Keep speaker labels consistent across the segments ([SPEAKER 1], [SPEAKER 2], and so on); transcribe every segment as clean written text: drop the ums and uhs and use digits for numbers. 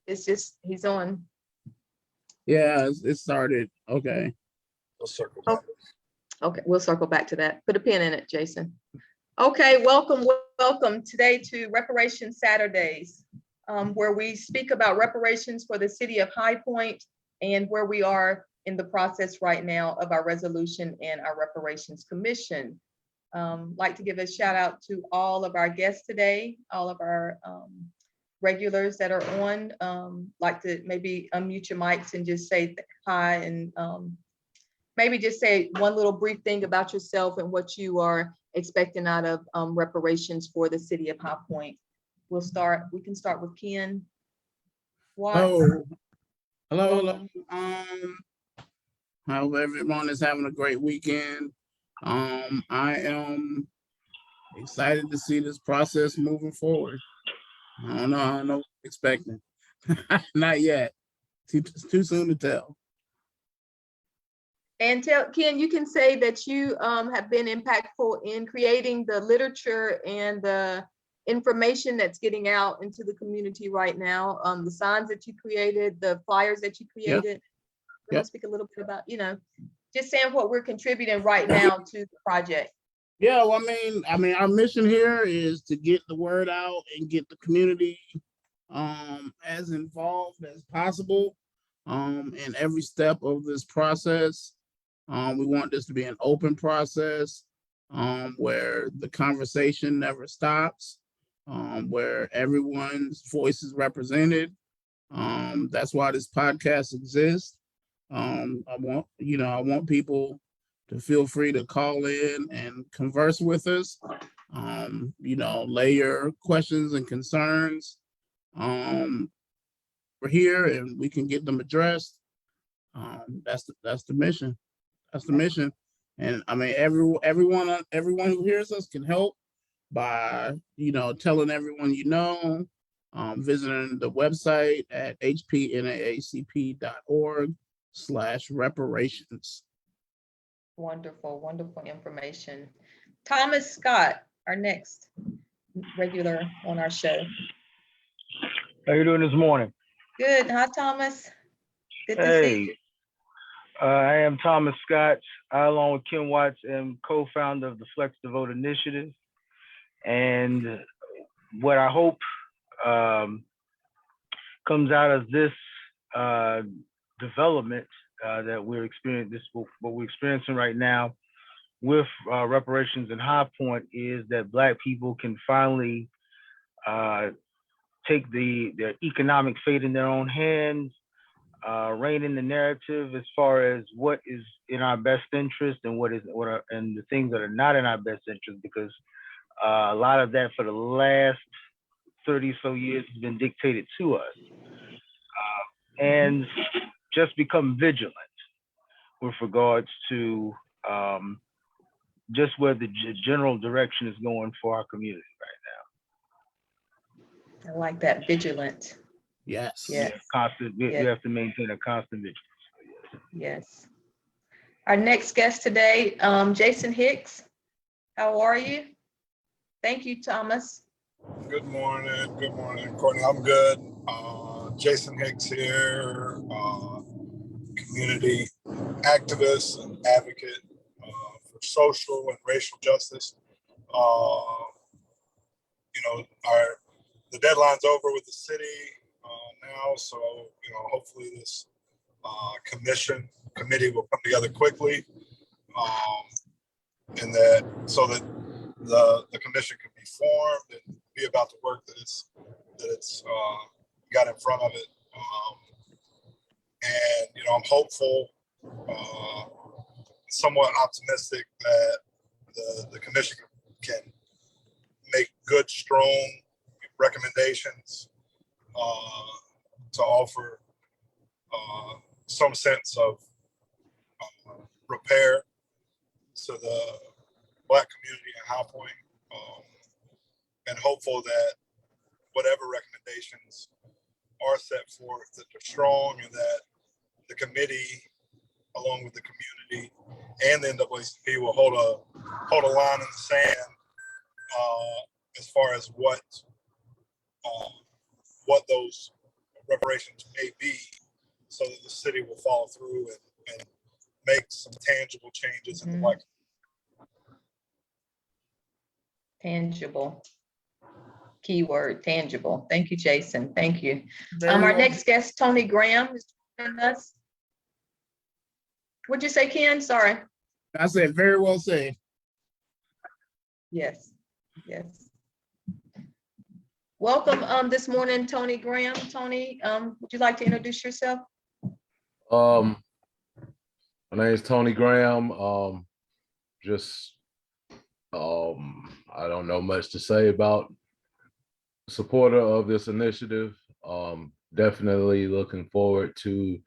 [SPEAKER 1] It's just, he's on.
[SPEAKER 2] Yeah, it started. Okay.
[SPEAKER 3] We'll circle back.
[SPEAKER 1] Okay, we'll circle back to that. Put a pin in it, Jason. Okay, welcome today to Reparations Saturdays, where we speak about reparations for the city of High Point and where we are in the process right now of our resolution and our reparations commission. Like to give a shout out to all of our guests today, all of our regulars that are on. Like to maybe unmute your mics and just say hi, and maybe just say one little brief thing about yourself and what you are expecting out of reparations for the city of High Point. We can start with Ken.
[SPEAKER 2] Hello. I hope everyone is having a great weekend. I am excited to see this process moving forward. I don't know what I'm expecting. Not yet. Too soon to tell.
[SPEAKER 1] And Ken, you can say that you have been impactful in creating the literature and the information that's getting out into the community right now. The signs that you created, the flyers that you created.
[SPEAKER 2] Yeah.
[SPEAKER 1] Speak a little bit about, just saying what we're contributing right now to the project.
[SPEAKER 2] Yeah, well, I mean, our mission here is to get the word out and get the community as involved as possible in every step of this process. We want this to be an open process where the conversation never stops, where everyone's voice is represented. That's why this podcast exists. I want people to feel free to call in and converse with us. Lay your questions and concerns. We're here and we can get them addressed. That's the mission. That's the mission. And I mean, everyone who hears us can help by, telling everyone visiting the website at hpnaacp.org/reparations.
[SPEAKER 1] Wonderful information. Thomas Scott, our next regular on our show.
[SPEAKER 4] How you doing this morning?
[SPEAKER 1] Good. Hi, Thomas. Good to see you.
[SPEAKER 4] I am Thomas Scott. I, along with Kim Watts, am co-founder of the Flex the Vote Initiative. And what I hope comes out of this development that we're experiencing, what we're experiencing right now with reparations in High Point, is that Black people can finally take their economic fate in their own hands, rein in the narrative as far as what is in our best interest and and the things that are not in our best interest, because a lot of that for the last 30 so years has been dictated to us. And just become vigilant with regards to just where the general direction is going for our community right now.
[SPEAKER 1] I like that, vigilant.
[SPEAKER 2] Yes.
[SPEAKER 1] Yes.
[SPEAKER 4] Constant. We have to maintain a constant vigilance.
[SPEAKER 1] Yes. Our next guest today, Jason Hicks. How are you? Thank you, Thomas.
[SPEAKER 3] Good morning, Courtney. I'm good. Jason Hicks here, community activist and advocate for social and racial justice. The deadline's over with the city now, so hopefully this committee will come together quickly, and that the commission can be formed and be about the work that it's got in front of it. And I'm hopeful, somewhat optimistic that the commission can make good, strong recommendations to offer some sense of repair to the Black community in High Point, and hopeful that whatever recommendations are set forth, that they're strong, and that the committee, along with the community and the NAACP, will hold a line in the sand as far as what those reparations may be, so that the city will follow through and make some tangible changes in the Black.
[SPEAKER 1] Tangible. Keyword, tangible. Thank you, Jason. Thank you.
[SPEAKER 2] Very
[SPEAKER 1] Our
[SPEAKER 2] well.
[SPEAKER 1] next guest, Tony Graham, is joining us. What'd you say, Ken? Sorry.
[SPEAKER 2] I said, very well said.
[SPEAKER 1] Yes, yes. Welcome this morning, Tony Graham. Tony, would you like to introduce yourself?
[SPEAKER 5] My name is Tony Graham. I don't know much to say about supporter of this initiative. Definitely looking forward to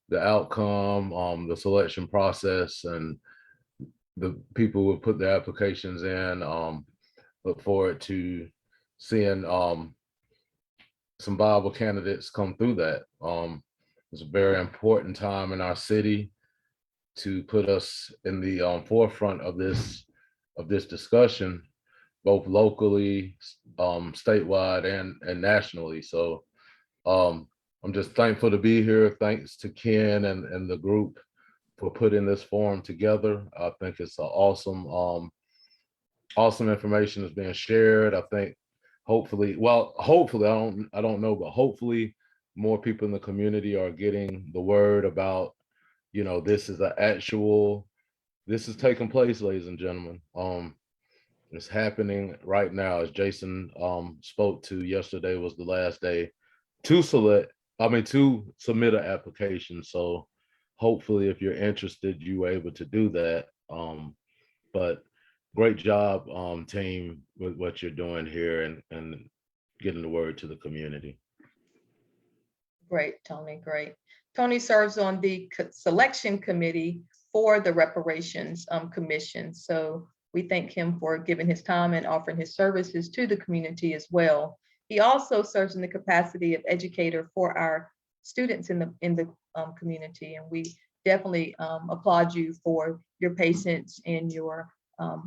[SPEAKER 5] the outcome, the selection process, and the people who put their applications in. Look forward to seeing some viable candidates come through that. It's a very important time in our city to put us in the forefront of this discussion, both locally, statewide, and nationally. So I'm just thankful to be here. Thanks to Ken and the group for putting this forum together. I think it's an awesome information that's being shared. I think hopefully, I don't know, but hopefully more people in the community are getting the word about, this is taking place, ladies and gentlemen. It's happening right now. As Jason spoke to, yesterday was the last day to submit an application. So hopefully if you're interested, you were able to do that. But great job, team, with what you're doing here and getting the word to the community.
[SPEAKER 1] Great, Tony, great. Tony serves on the selection committee for the Reparations Commission. So we thank him for giving his time and offering his services to the community as well. He also serves in the capacity of educator for our students in the community. And we definitely applaud you for your patience and your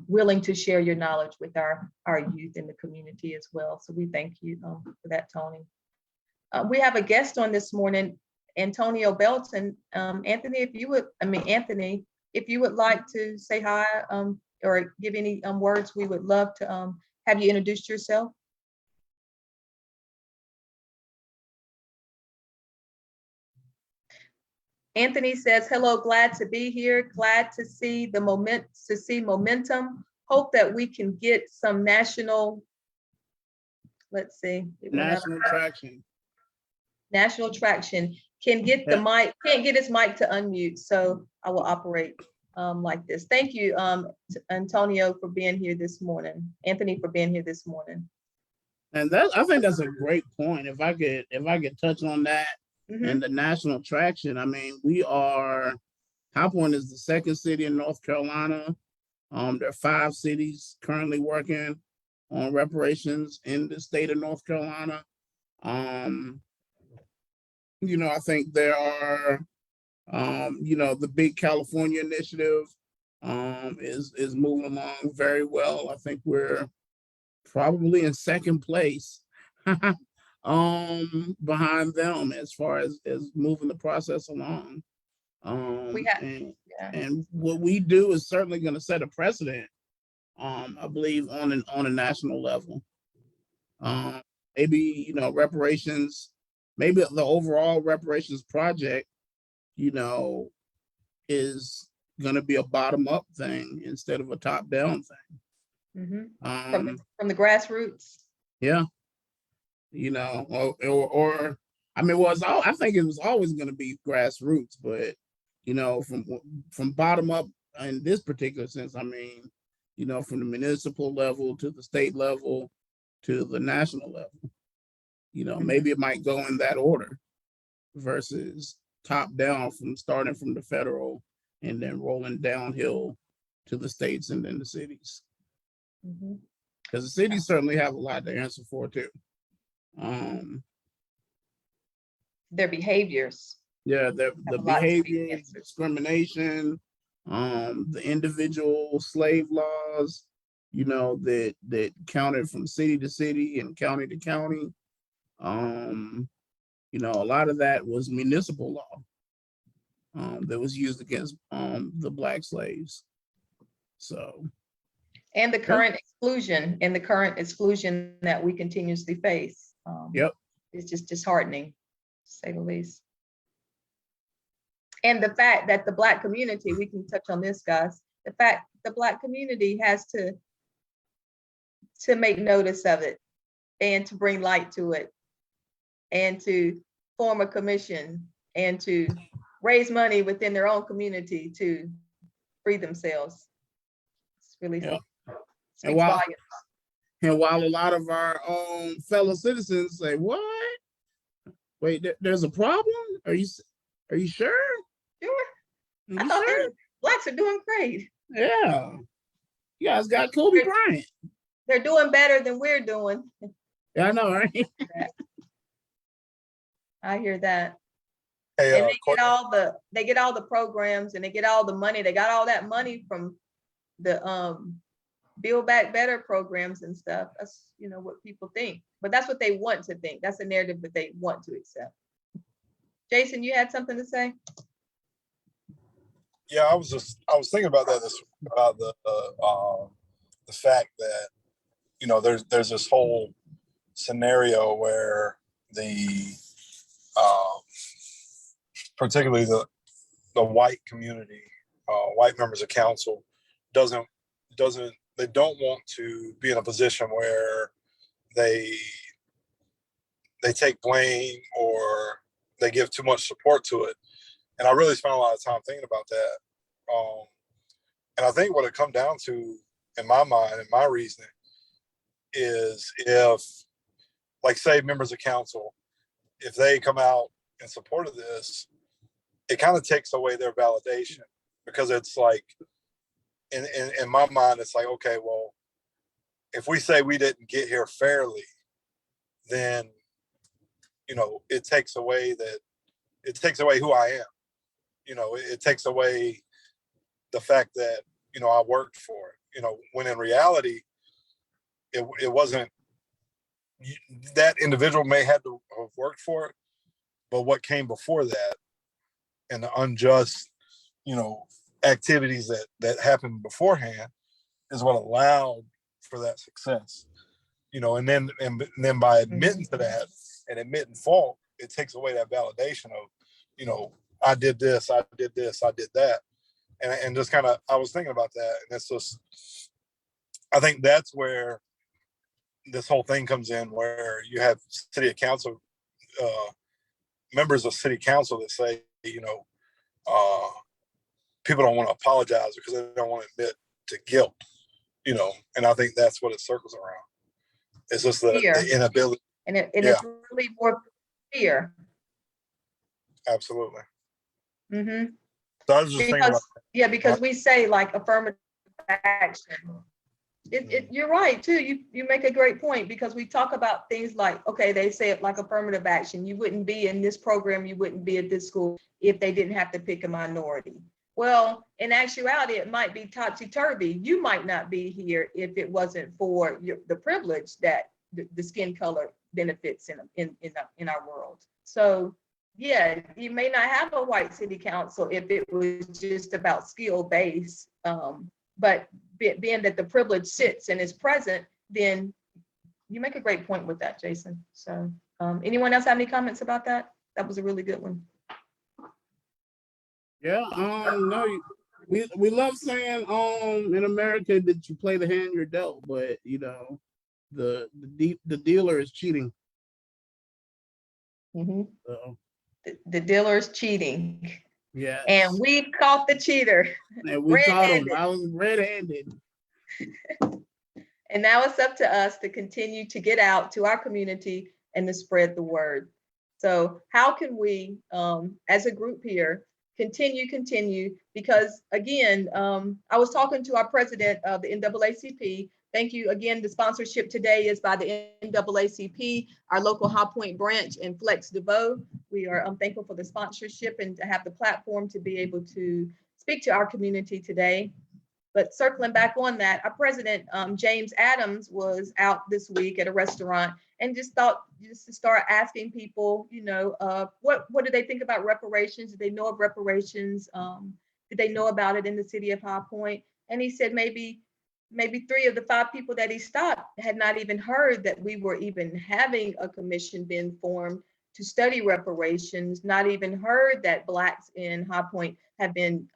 [SPEAKER 1] willing to share your knowledge with our youth in the community as well. So we thank you for that, Tony. We have a guest on this morning, Antonio Belton. Anthony, if you would like to say hi or give any words, we would love to have you introduce yourself. Anthony says, hello, glad to be here. Glad to see momentum. Hope that we can get some national, let's see.
[SPEAKER 2] National traction.
[SPEAKER 1] National traction. Can't get his mic to unmute, so I will operate like this. Thank you, Antonio, for being here this morning. Anthony, for being here this morning.
[SPEAKER 2] And I think that's a great point. If I could touch on that. And the national traction. I mean, High Point is the second city in North Carolina. There are 5 cities currently working on reparations in the state of North Carolina. I think there are, the Big California initiative is moving along very well. I think we're probably in second place behind them as far as moving the process along. And what we do is certainly going to set a precedent, I believe, on a national level. Maybe, reparations, maybe the overall reparations project, is going to be a bottom-up thing instead of a top-down thing.
[SPEAKER 1] From the grassroots.
[SPEAKER 2] Yeah. I think it was always going to be grassroots, but from bottom up in this particular sense, from the municipal level to the state level to the national level, maybe it might go in that order versus top down, starting from the federal and then rolling downhill to the states and then the cities. Because the cities certainly have a lot to answer for too.
[SPEAKER 1] Their behaviors.
[SPEAKER 2] Yeah, the behaviors, discrimination, the individual slave laws, that counted from city to city and county to county. you know, a lot of that was municipal law that was used against the Black slaves. So,
[SPEAKER 1] And the current exclusion that we continuously face.
[SPEAKER 2] Yep.
[SPEAKER 1] It's just disheartening, to say the least. And the fact that the Black community, we can touch on this, guys, the fact the Black community has to make notice of it and to bring light to it and to form a commission and to raise money within their own community to free themselves. It's really
[SPEAKER 2] Yep.
[SPEAKER 1] speaks
[SPEAKER 2] while-
[SPEAKER 1] volumes.
[SPEAKER 2] and while a lot of our fellow citizens say, "What? Wait, there's a problem? Are you sure?
[SPEAKER 1] Sure.
[SPEAKER 2] Are
[SPEAKER 1] I
[SPEAKER 2] you
[SPEAKER 1] thought
[SPEAKER 2] sure?
[SPEAKER 1] Blacks are doing great.
[SPEAKER 2] Yeah, you guys got Kobe Bryant.
[SPEAKER 1] They're doing better than we're doing.
[SPEAKER 2] Yeah, I know, right?
[SPEAKER 1] I hear that.
[SPEAKER 3] Hey,
[SPEAKER 1] And they get all the programs and they get all the money. They got all that money from the Build Back Better programs and stuff. That's, you know, what people think, but that's what they want to think. That's the narrative that they want to accept. Jason, you had something to say?
[SPEAKER 3] yeah, I was thinking about that about the fact that, you know, there's this whole scenario where the particularly the white community, white members of council they don't want to be in a position where they take blame or they give too much support to it. And I really spent a lot of time thinking about that. And I think what it comes down to, in my mind, and my reasoning, is if, like, say, members of council, if they come out in support of this, it kind of takes away their validation, because it's like, in my mind, it's like, okay, well, if we say we didn't get here fairly, then, you know, it takes away who I am. You know, it takes away the fact that, you know, I worked for it, you know, when in reality, it wasn't, that individual may have to have worked for it, but what came before that and the unjust, you know, activities that happened beforehand is what allowed for that success. You know, and then by admitting to that and admitting fault, it takes away that validation of, you know, I did this, I did this, I did that. And just kind of, I was thinking about that. And it's just, I think that's where this whole thing comes in, where you have city council, members of city council that say, you know, people don't want to apologize because they don't want to admit to guilt, you know, and I think that's what it circles around. It's just the inability.
[SPEAKER 1] And it's really more fear.
[SPEAKER 3] Absolutely.
[SPEAKER 1] Mm-hmm.
[SPEAKER 3] So I was just thinking about that.
[SPEAKER 1] Because we say like affirmative action. You're right too. You make a great point, because we talk about things like, okay, they say it like affirmative action. You wouldn't be in this program, you wouldn't be at this school if they didn't have to pick a minority. Well, in actuality, it might be topsy-turvy. You might not be here if it wasn't for the privilege that the skin color benefits in our world. So yeah, you may not have a white city council if it was just about skill base, but being that the privilege sits and is present, then you make a great point with that, Jason. So anyone else have any comments about that? That was a really good one.
[SPEAKER 2] Yeah, no, we love saying in America that you play the hand you're dealt, but you know, the dealer is cheating.
[SPEAKER 1] Mm-hmm.
[SPEAKER 2] So,
[SPEAKER 1] The dealer is cheating.
[SPEAKER 2] yeah.
[SPEAKER 1] And we caught the cheater.
[SPEAKER 2] And we caught him.
[SPEAKER 1] Red-handed.
[SPEAKER 2] I was red-handed.
[SPEAKER 1] And now it's up to us to continue to get out to our community and to spread the word. So how can we, as a group here, continue, because again, I was talking to our president of the NAACP. Thank you again. The sponsorship today is by the NAACP, our local High Point branch, and Flex DeVoe. We are thankful for the sponsorship and to have the platform to be able to speak to our community today. But circling back on that, our president, James Adams, was out this week at a restaurant, and just thought just to start asking people, what do they think about reparations? Do they know of reparations? Did they know about it in the city of High Point? And he said maybe 3 of the 5 people that he stopped had not even heard that we were even having a commission being formed to study reparations, not even heard that Blacks in High Point have been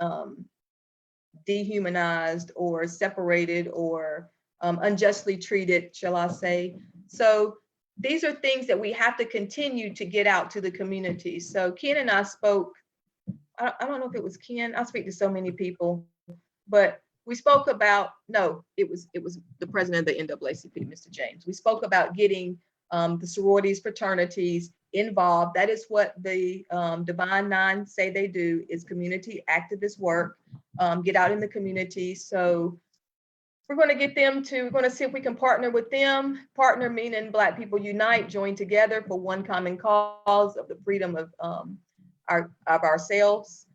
[SPEAKER 1] dehumanized or separated or unjustly treated, shall I say. So these are things that we have to continue to get out to the community. So Ken and I spoke, I don't know if it was Ken, I speak to so many people, but we spoke about, no, it was the president of the NAACP, Mr. James. We spoke about getting the sororities, fraternities involved. That is what the Divine Nine say they do, is community activist work, get out in the community. So we're going to get them to, we're going to see if we can partner with them. Partner meaning Black people unite, join together for one common cause of the freedom of ourselves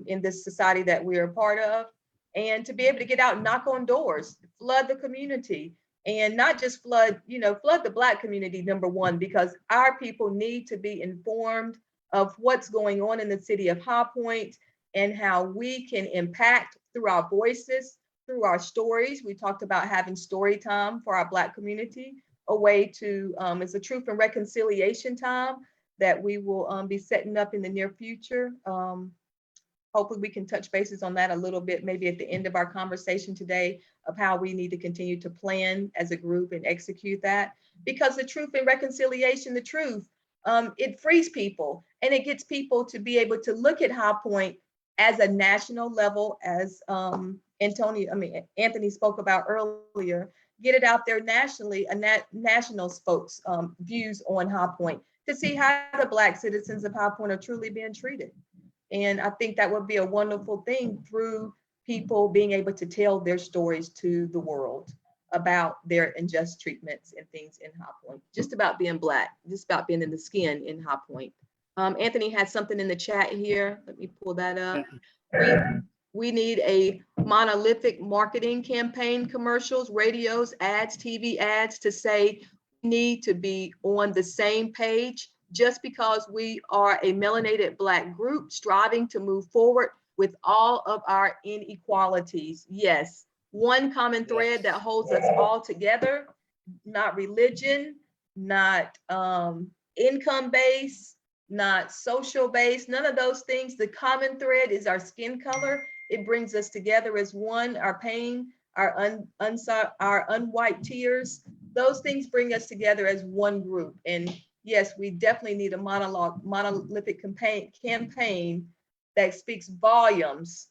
[SPEAKER 1] in this society that we are a part of. And to be able to get out and knock on doors, flood the community, and not just flood the Black community, number one, because our people need to be informed of what's going on in the city of High Point and how we can impact through our voices, through our stories. We talked about having story time for our Black community, a way to, it's a truth and reconciliation time that we will be setting up in the near future. Hopefully we can touch bases on that a little bit, maybe at the end of our conversation today, of how we need to continue to plan as a group and execute that. Because the truth and reconciliation, the truth, it frees people and it gets people to be able to look at High Point as a national level, as Anthony spoke about earlier, get it out there nationally, national folks' views on High Point, to see how the Black citizens of High Point are truly being treated. And I think that would be a wonderful thing, through people being able to tell their stories to the world about their unjust treatments and things in High Point, just about being Black, just about being in the skin in High Point. Anthony had something in the chat here. Let me pull that up. We need a monolithic marketing campaign, commercials, radios, ads, TV ads, to say we need to be on the same page. Just because we are a melanated Black group striving to move forward with all of our inequalities. Yes, one common thread that holds us all together, not religion, not income base, not social base, none of those things. The common thread is our skin color. It brings us together as one. Our pain, our unwiped tears, those things bring us together as one group. And yes, we definitely need a monolithic campaign that speaks volumes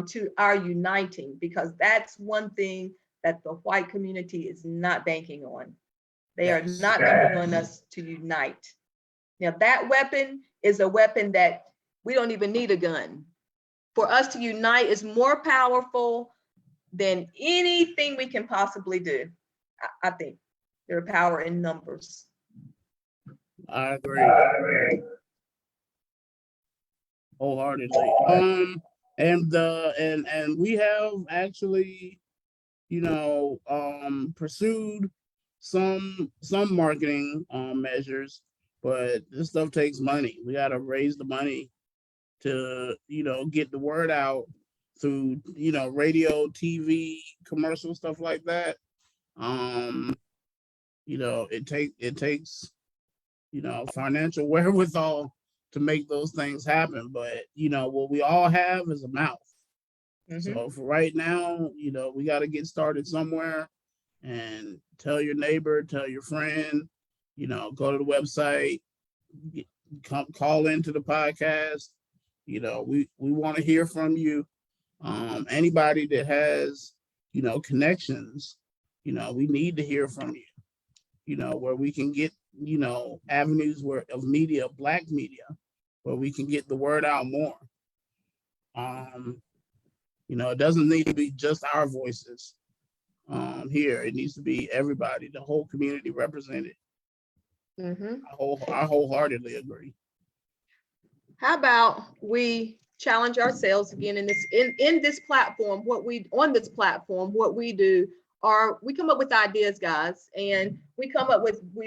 [SPEAKER 1] to our uniting, because that's one thing that the white community is not banking on. They are not banking on us to unite. Now, that weapon is a weapon that we don't even need a gun. For us to unite is more powerful than anything we can possibly do. I think there are power in numbers.
[SPEAKER 2] I agree. Wholeheartedly. And we have actually, pursued some marketing measures, but this stuff takes money. We got to raise the money to, get the word out through, radio, TV, commercial, stuff like that. It takes financial wherewithal to make those things happen. But, what we all have is a mouth. Mm-hmm. So for right now, we got to get started somewhere, and tell your neighbor, tell your friend, go to the website, call into the podcast. We want to hear from you. Anybody that has, connections, we need to hear from you, where we can get, avenues of media, Black media, where we can get the word out more. It doesn't need to be just our voices here. It needs to be everybody, the whole community represented. Mm-hmm. I wholeheartedly agree.
[SPEAKER 1] How about we challenge ourselves again in this platform, what we do we come up with ideas, guys, and we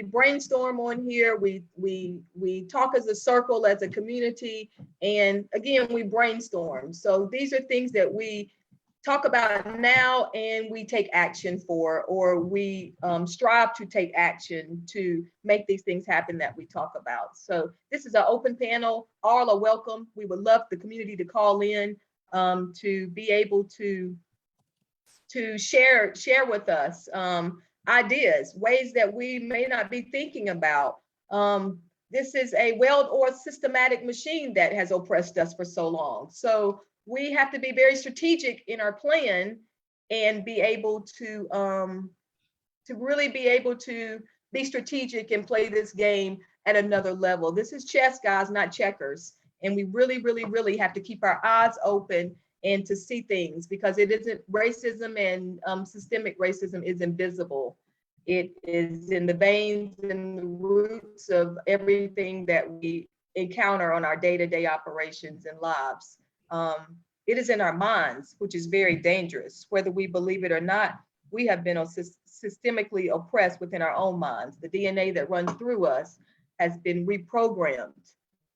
[SPEAKER 1] brainstorm on here. We talk as a circle, as a community, and again, we brainstorm. So these are things that we talk about now and we take action for, or we strive to take action to make these things happen that we talk about. So this is an open panel. All are welcome. We would love the community to call in to be able to share with us ideas, ways that we may not be thinking about. This is a well-oiled systematic machine that has oppressed us for so long. So we have to be very strategic in our plan and be able to really be able to be strategic and play this game at another level. This is chess, guys, not checkers. And we really, really, really have to keep our eyes open and to see things, because it isn't racism, and systemic racism is invisible. It is in the veins and the roots of everything that we encounter on our day-to-day operations and lives. It is in our minds, which is very dangerous. Whether we believe it or not, we have been systemically oppressed within our own minds. The DNA that runs through us has been reprogrammed.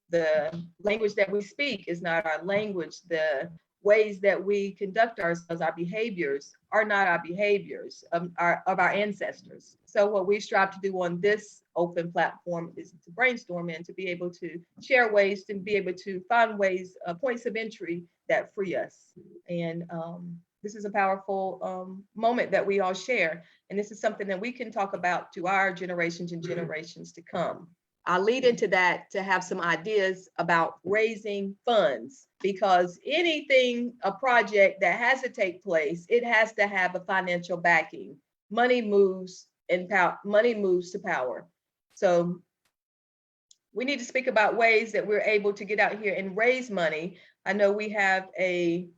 [SPEAKER 1] The language that we speak is not our language. The ways that we conduct ourselves, our behaviors, are not our behaviors of our ancestors. So what we strive to do on this open platform is to brainstorm and to be able to share ways, to be able to find ways, points of entry that free us. And this is a powerful moment that we all share. And this is something that we can talk about to our generations and generations to come. I'll lead into that to have some ideas about raising funds, because anything, a project that has to take place, it has to have a financial backing. Money moves and money moves to power. So we need to speak about ways that we're able to get out here and raise money. I know we have a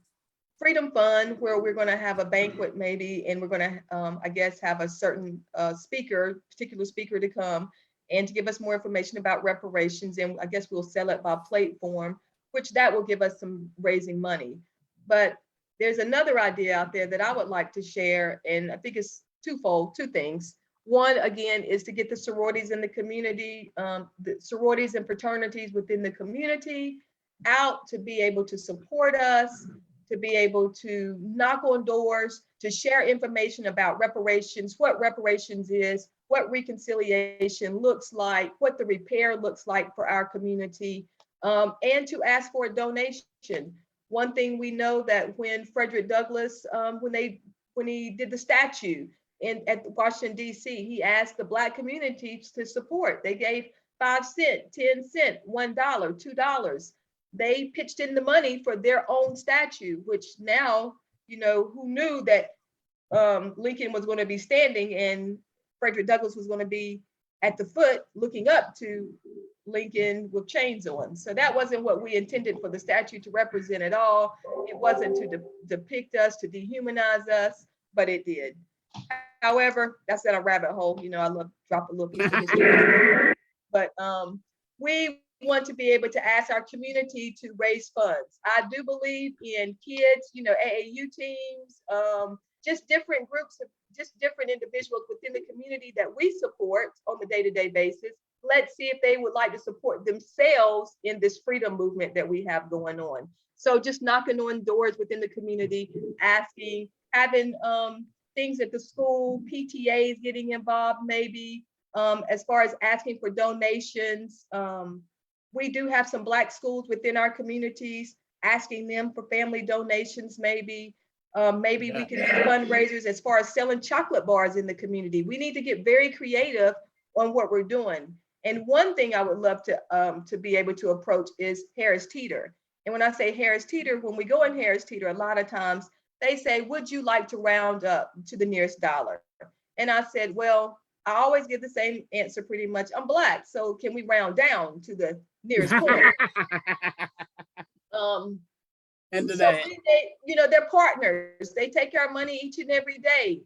[SPEAKER 1] Freedom Fund where we're going to have a banquet maybe, and we're going to, I guess, have a certain particular speaker to come and to give us more information about reparations. And I guess we'll sell it by plate form, which that will give us some raising money. But there's another idea out there that I would like to share, and I think it's twofold, two things. One, again, is to get the sororities in the community, the sororities and fraternities within the community out to be able to support us, to be able to knock on doors, to share information about reparations, what reparations is, what reconciliation looks like, what the repair looks like for our community, and to ask for a donation. One thing we know that when Frederick Douglass, when he did the statue at Washington, D.C., he asked the Black community to support. They gave 5 cents, 10 cents, $1, $2. They pitched in the money for their own statue, which now, you know, who knew that Lincoln was going to be standing and Frederick Douglass was going to be at the foot looking up to Lincoln with chains on. So that wasn't what we intended for the statue to represent at all. It wasn't to depict us, to dehumanize us, but it did. However, that's in a rabbit hole. You know, I love drop a little piece of history. But we want to be able to ask our community to raise funds. I do believe in kids, you know, AAU teams, just different groups of just different individuals within the community that we support on the day-to-day basis. Let's see if they would like to support themselves in this freedom movement that we have going on. So just knocking on doors within the community, asking, having things at the school, PTAs getting involved maybe, as far as asking for donations. We do have some Black schools within our communities, asking them for family donations maybe. Maybe we can do fundraisers as far as selling chocolate bars in the community. We need to get very creative on what we're doing. And one thing I would love to be able to approach is Harris Teeter. And when I say Harris Teeter, when we go in Harris Teeter, a lot of times they say, would you like to round up to the nearest dollar? And I said, well, I always give the same answer pretty much. I'm Black, so can we round down to the nearest coin? And so you know, they're partners. They take our money each and every day.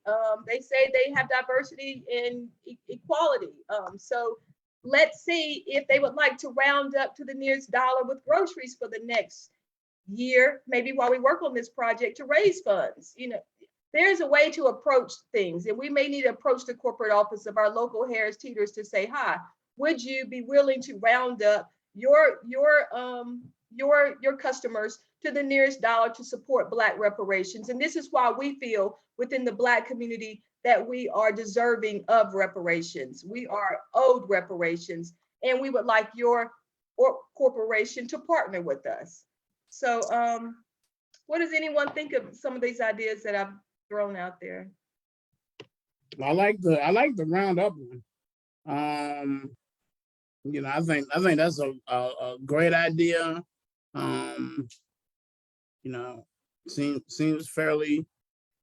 [SPEAKER 1] They say they have diversity and equality. So let's see if they would like to round up to the nearest dollar with groceries for the next year, maybe while we work on this project to raise funds. You know, there's a way to approach things, and we may need to approach the corporate office of our local Harris Teeters to say, hi, would you be willing to round up your customers to the nearest dollar to support Black reparations? And this is why we feel within the Black community that we are deserving of reparations. We are owed reparations, and we would like your corporation to partner with us. So what does anyone think of some of these ideas that I've thrown out there?
[SPEAKER 2] I like the roundup one. You know, I think that's a great idea. You know, seems fairly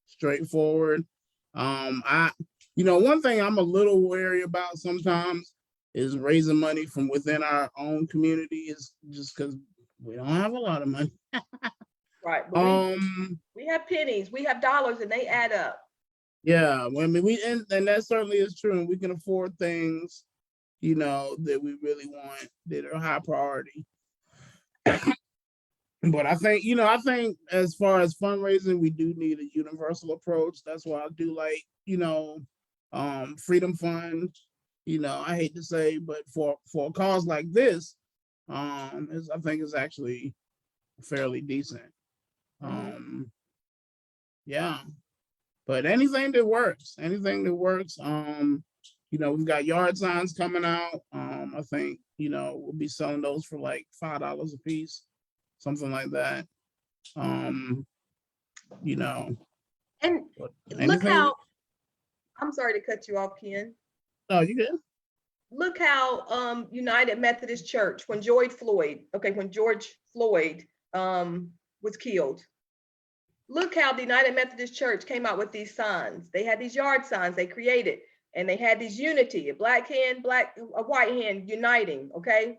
[SPEAKER 2] straightforward. One thing I'm a little wary about sometimes is raising money from within our own community, is just because we don't have a lot of money.
[SPEAKER 1] Right. We have pennies, we have dollars, and they add up.
[SPEAKER 2] Yeah, I mean, and that certainly is true, and we can afford things, that we really want, that are high priority. But I think as far as fundraising, we do need a universal approach. That's why I do like, Freedom Fund. I hate to say, but for a cause like this, I think it's actually fairly decent. Yeah, but anything that works. We've got yard signs coming out. I think, we'll be selling those for like $5 a piece, something like that.
[SPEAKER 1] And look
[SPEAKER 2] anything.
[SPEAKER 1] how, I'm sorry to cut you off, Ken.
[SPEAKER 2] Oh, you good?
[SPEAKER 1] Look how United Methodist Church, when George Floyd was killed, look how the United Methodist Church came out with these signs. They had these yard signs they created, and they had these unity, a black hand, a white hand uniting, okay?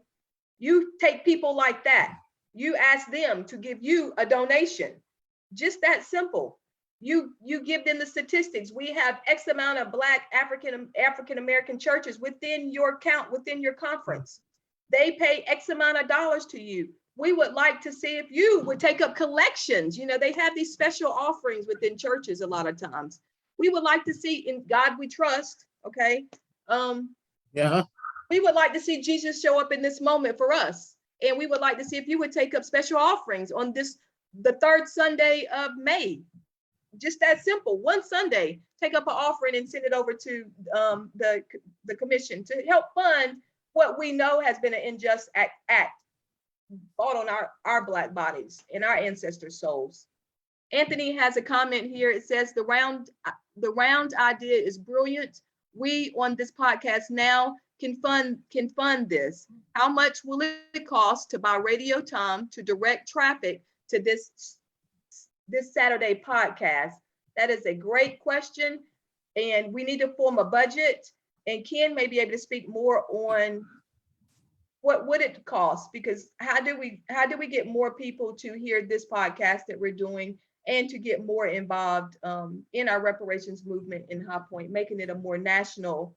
[SPEAKER 1] You take people like that, you ask them to give you a donation, just that simple. You give them the statistics. We have X amount of Black African-American churches within your conference. They pay X amount of dollars to you. We would like to see if you would take up collections. They have these special offerings within churches a lot of times. We would like to see, in God we trust, okay?
[SPEAKER 2] Yeah.
[SPEAKER 1] We would like to see Jesus show up in this moment for us. And we would like to see if you would take up special offerings on the third Sunday of May. Just that simple. One Sunday, take up an offering and send it over to the commission to help fund what we know has been an unjust act bought on our Black bodies and our ancestors' souls. Anthony has a comment here. It says the round idea is brilliant. We on this podcast now can fund this. How much will it cost to buy radio time to direct traffic to this Saturday podcast? That is a great question, and we need to form a budget, and Ken may be able to speak more on what would it cost, because how do we get more people to hear this podcast that we're doing, and to get more involved in our reparations movement in High Point, making it a more national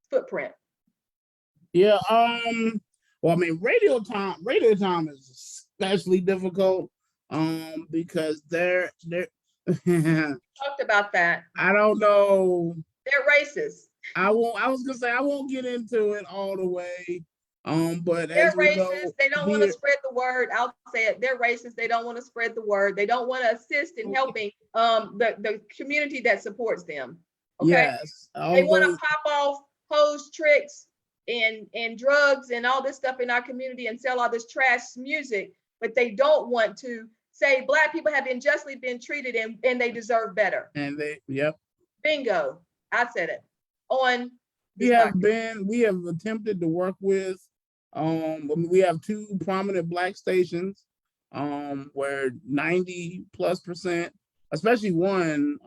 [SPEAKER 1] footprint?
[SPEAKER 2] Yeah. Well, I mean, radio time is especially difficult. Because they're
[SPEAKER 1] Talked about that.
[SPEAKER 2] I don't know.
[SPEAKER 1] They're racist.
[SPEAKER 2] I was gonna say I won't get into it all the way. But
[SPEAKER 1] they're
[SPEAKER 2] as we
[SPEAKER 1] racist.
[SPEAKER 2] know,
[SPEAKER 1] They don't want to spread the word. I'll say it. They're racist. They don't want to spread the word. They don't want to assist in helping the community that supports them. Okay.
[SPEAKER 2] Yes.
[SPEAKER 1] They want to pop off hose tricks and drugs and all this stuff in our community and sell all this trash music, but they don't want to say Black people have unjustly been treated and they deserve better.
[SPEAKER 2] And yep.
[SPEAKER 1] Bingo. I said it.
[SPEAKER 2] We have attempted to work with, we have 2 prominent Black stations, where 90+%, especially one,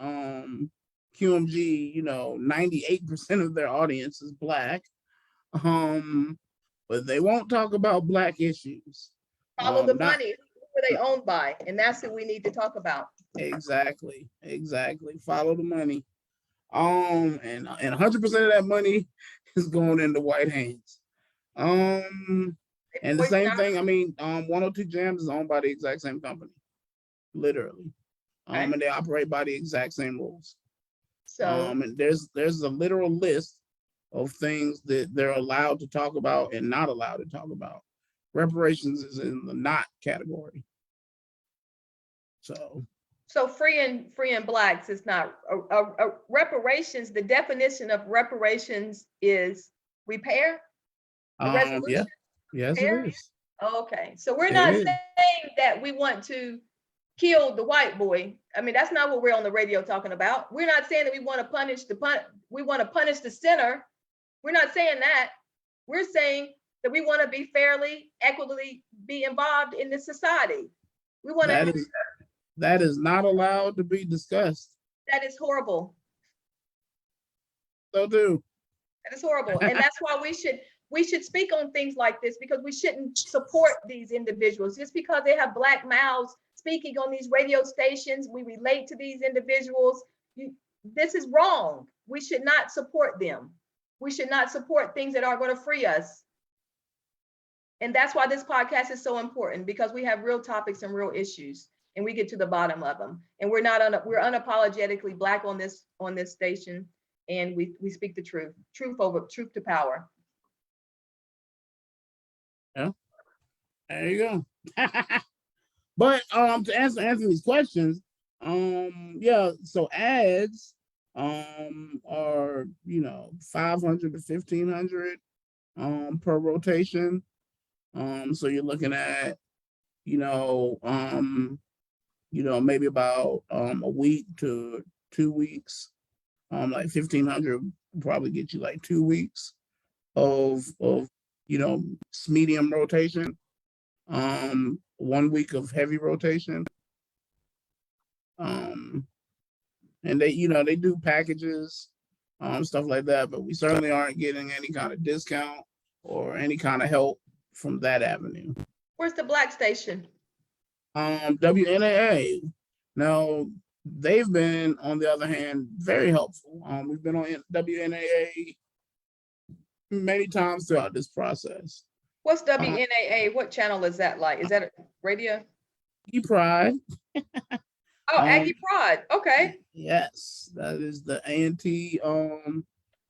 [SPEAKER 2] QMG, 98% of their audience is Black, but they won't talk about Black issues.
[SPEAKER 1] Follow the money. Who are they owned by? And that's what we need to talk about.
[SPEAKER 2] Exactly. Follow the money. And 100% of that money is going into white hands. And the same thing, 102 Jams is owned by the exact same company, literally.
[SPEAKER 1] Okay.
[SPEAKER 2] And they operate by the exact same rules.
[SPEAKER 1] So,
[SPEAKER 2] And there's a literal list of things that they're allowed to talk about and not allowed to talk about. Reparations is in the not category. So
[SPEAKER 1] free and blacks is not reparations. The definition of reparations is repair. A resolution.
[SPEAKER 2] yes, it
[SPEAKER 1] Repair?
[SPEAKER 2] is.
[SPEAKER 1] Okay, so we're
[SPEAKER 2] It
[SPEAKER 1] not
[SPEAKER 2] is.
[SPEAKER 1] saying that we want to kill the white boy. I mean, that's not what we're on the radio talking about. We're not saying that we want to punish the sinner. We're not saying that. We're saying that we want to be fairly, equitably be involved in this society. We want to.
[SPEAKER 2] That is not allowed to be discussed.
[SPEAKER 1] That is horrible.
[SPEAKER 2] So do.
[SPEAKER 1] That is horrible. And that's why we should speak on things like this, because we shouldn't support these individuals just because they have black mouths speaking on these radio stations. We relate to these individuals. This is wrong. We should not support them. We should not support things that are going to free us. And that's why this podcast is so important, because we have real topics and real issues, and we get to the bottom of them. And we're unapologetically black on this station, and we speak the truth to power.
[SPEAKER 2] Yeah, there you go. But to answer Anthony's questions, yeah, so ads are 500 to 1,500 per rotation. So you're looking at maybe about a week to 2 weeks. Like 1,500 probably get you like 2 weeks of medium rotation. 1 week of heavy rotation. And they do packages, stuff like that, but we certainly aren't getting any kind of discount or any kind of help from that avenue.
[SPEAKER 1] Where's the black station?
[SPEAKER 2] WNAA. Now, they've been, on the other hand, very helpful. We've been on WNAA many times throughout this process.
[SPEAKER 1] What's WNAA? What channel is that like? Is that a radio?
[SPEAKER 2] Pride.
[SPEAKER 1] Oh, Aggie Pride. Okay.
[SPEAKER 2] Yes, that is the A&T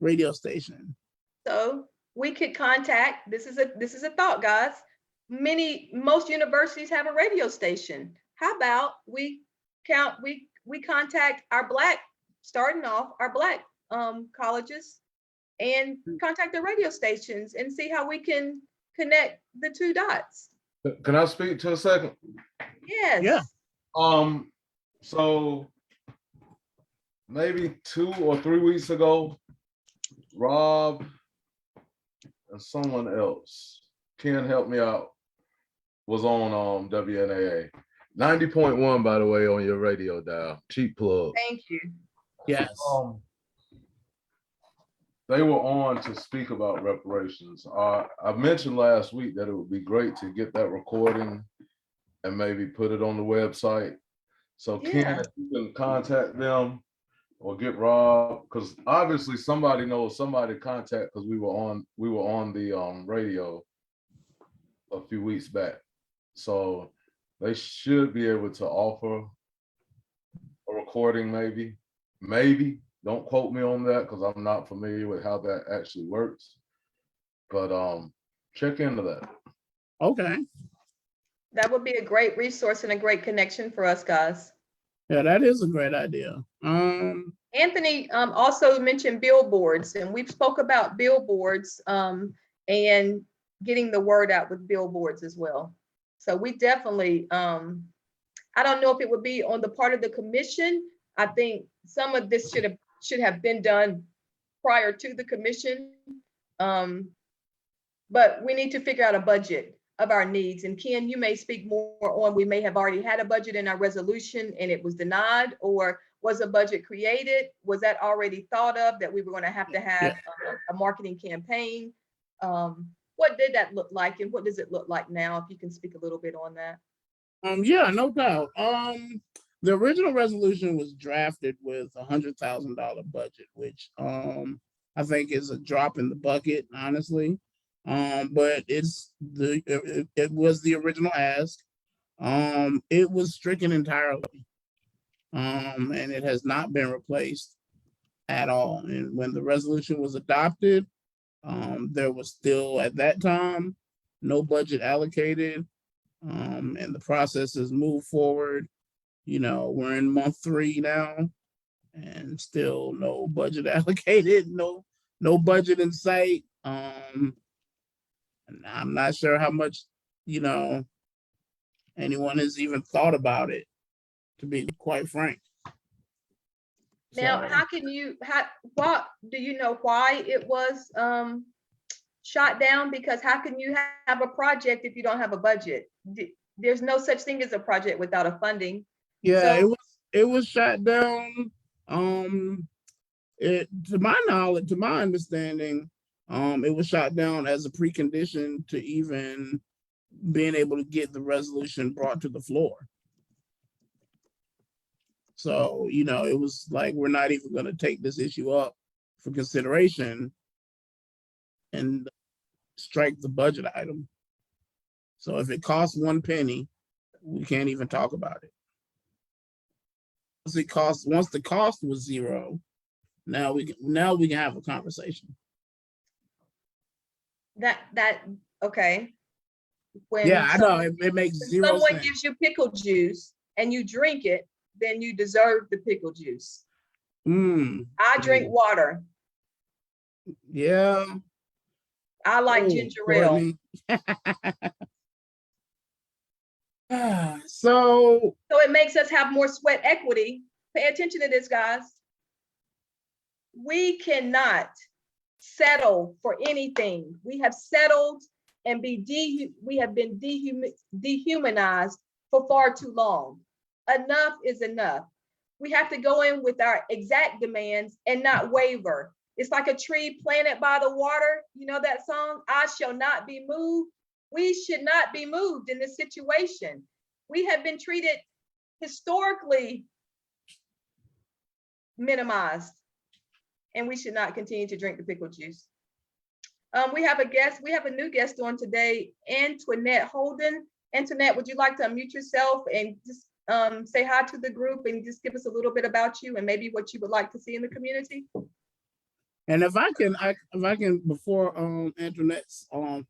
[SPEAKER 2] radio station.
[SPEAKER 1] So we could contact. This is a thought, guys. Most universities have a radio station. How about we contact our black colleges and contact the radio stations and see how we can connect the two dots.
[SPEAKER 5] Can I speak to a second?
[SPEAKER 1] Yes.
[SPEAKER 2] Yeah.
[SPEAKER 5] So maybe 2 or 3 weeks ago, Rob and someone else, Ken, help me out, was on WNAA. 90.1, by the way, on your radio dial. Cheap plug.
[SPEAKER 1] Thank you.
[SPEAKER 2] Yes.
[SPEAKER 5] They were on to speak about reparations. I mentioned last week that it would be great to get that recording and maybe put it on the website. So Ken, if you can contact them or get Rob, because obviously somebody knows somebody to contact, because we were on the radio a few weeks back. So they should be able to offer a recording, maybe. Don't quote me on that because I'm not familiar with how that actually works. But check into that.
[SPEAKER 2] Okay.
[SPEAKER 1] That would be a great resource and a great connection for us, guys.
[SPEAKER 2] Yeah, that is a great idea.
[SPEAKER 1] Anthony also mentioned billboards, and we've spoke about billboards and getting the word out with billboards as well. So we definitely, I don't know if it would be on the part of the commission. I think some of this should have been done prior to the commission. But we need to figure out a budget of our needs. And Ken, you may speak more on, we may have already had a budget in our resolution and it was denied, or was a budget created? Was that already thought of, that we were going to have a marketing campaign? What did that look like, and what does it look like now? If you can speak a little bit on that.
[SPEAKER 2] Yeah, no doubt. The original resolution was drafted with $100,000 budget, which I think is a drop in the bucket, honestly. But it was the original ask. It was stricken entirely. and it has not been replaced at all. And when the resolution was adopted, there was still at that time no budget allocated, and the process has moved forward. You know, we're in month 3 now, and still no budget allocated, no budget in sight. And I'm not sure how much, you know, anyone has even thought about it, to be quite frank.
[SPEAKER 1] Now,
[SPEAKER 2] So,
[SPEAKER 1] how can you, what, do you know why it was shot down? Because how can you have a project if you don't have a budget? There's no such thing as a project without a funding.
[SPEAKER 2] yeah,
[SPEAKER 1] So-
[SPEAKER 2] it was shot down. To my knowledge, to my understanding, it was shot down as a precondition to even being able to get the resolution brought to the floor. So, you know, it was like, we're not even going to take this issue up for consideration and strike the budget item. So if it costs 1 penny, we can't even talk about it. Once the cost was 0, now we can have a conversation.
[SPEAKER 1] Okay. When
[SPEAKER 2] Yeah, I know it makes
[SPEAKER 1] when
[SPEAKER 2] 0
[SPEAKER 1] someone
[SPEAKER 2] sense.
[SPEAKER 1] gives you pickle juice and you drink it, then you deserve the pickle juice. I drink water.
[SPEAKER 2] Yeah.
[SPEAKER 1] I like
[SPEAKER 2] Oh,
[SPEAKER 1] ginger ale.
[SPEAKER 2] Courtney. So
[SPEAKER 1] it makes us have more sweat equity. Pay attention to this, guys. We cannot settle for anything. We have settled and we have been dehumanized for far too long. Enough is enough. We have to go in with our exact demands and not waver. It's like a tree planted by the water. You know that song, I shall not be moved. We should not be moved in this situation. We have been treated historically minimized, and we should not continue to drink the pickle juice. We have a new guest on today, Antoinette Holden. Antoinette, would you like to unmute yourself and just say hi to the group and just give us a little bit about you and maybe what you would like to see in the community?
[SPEAKER 2] And if I can, before Antoinette's, I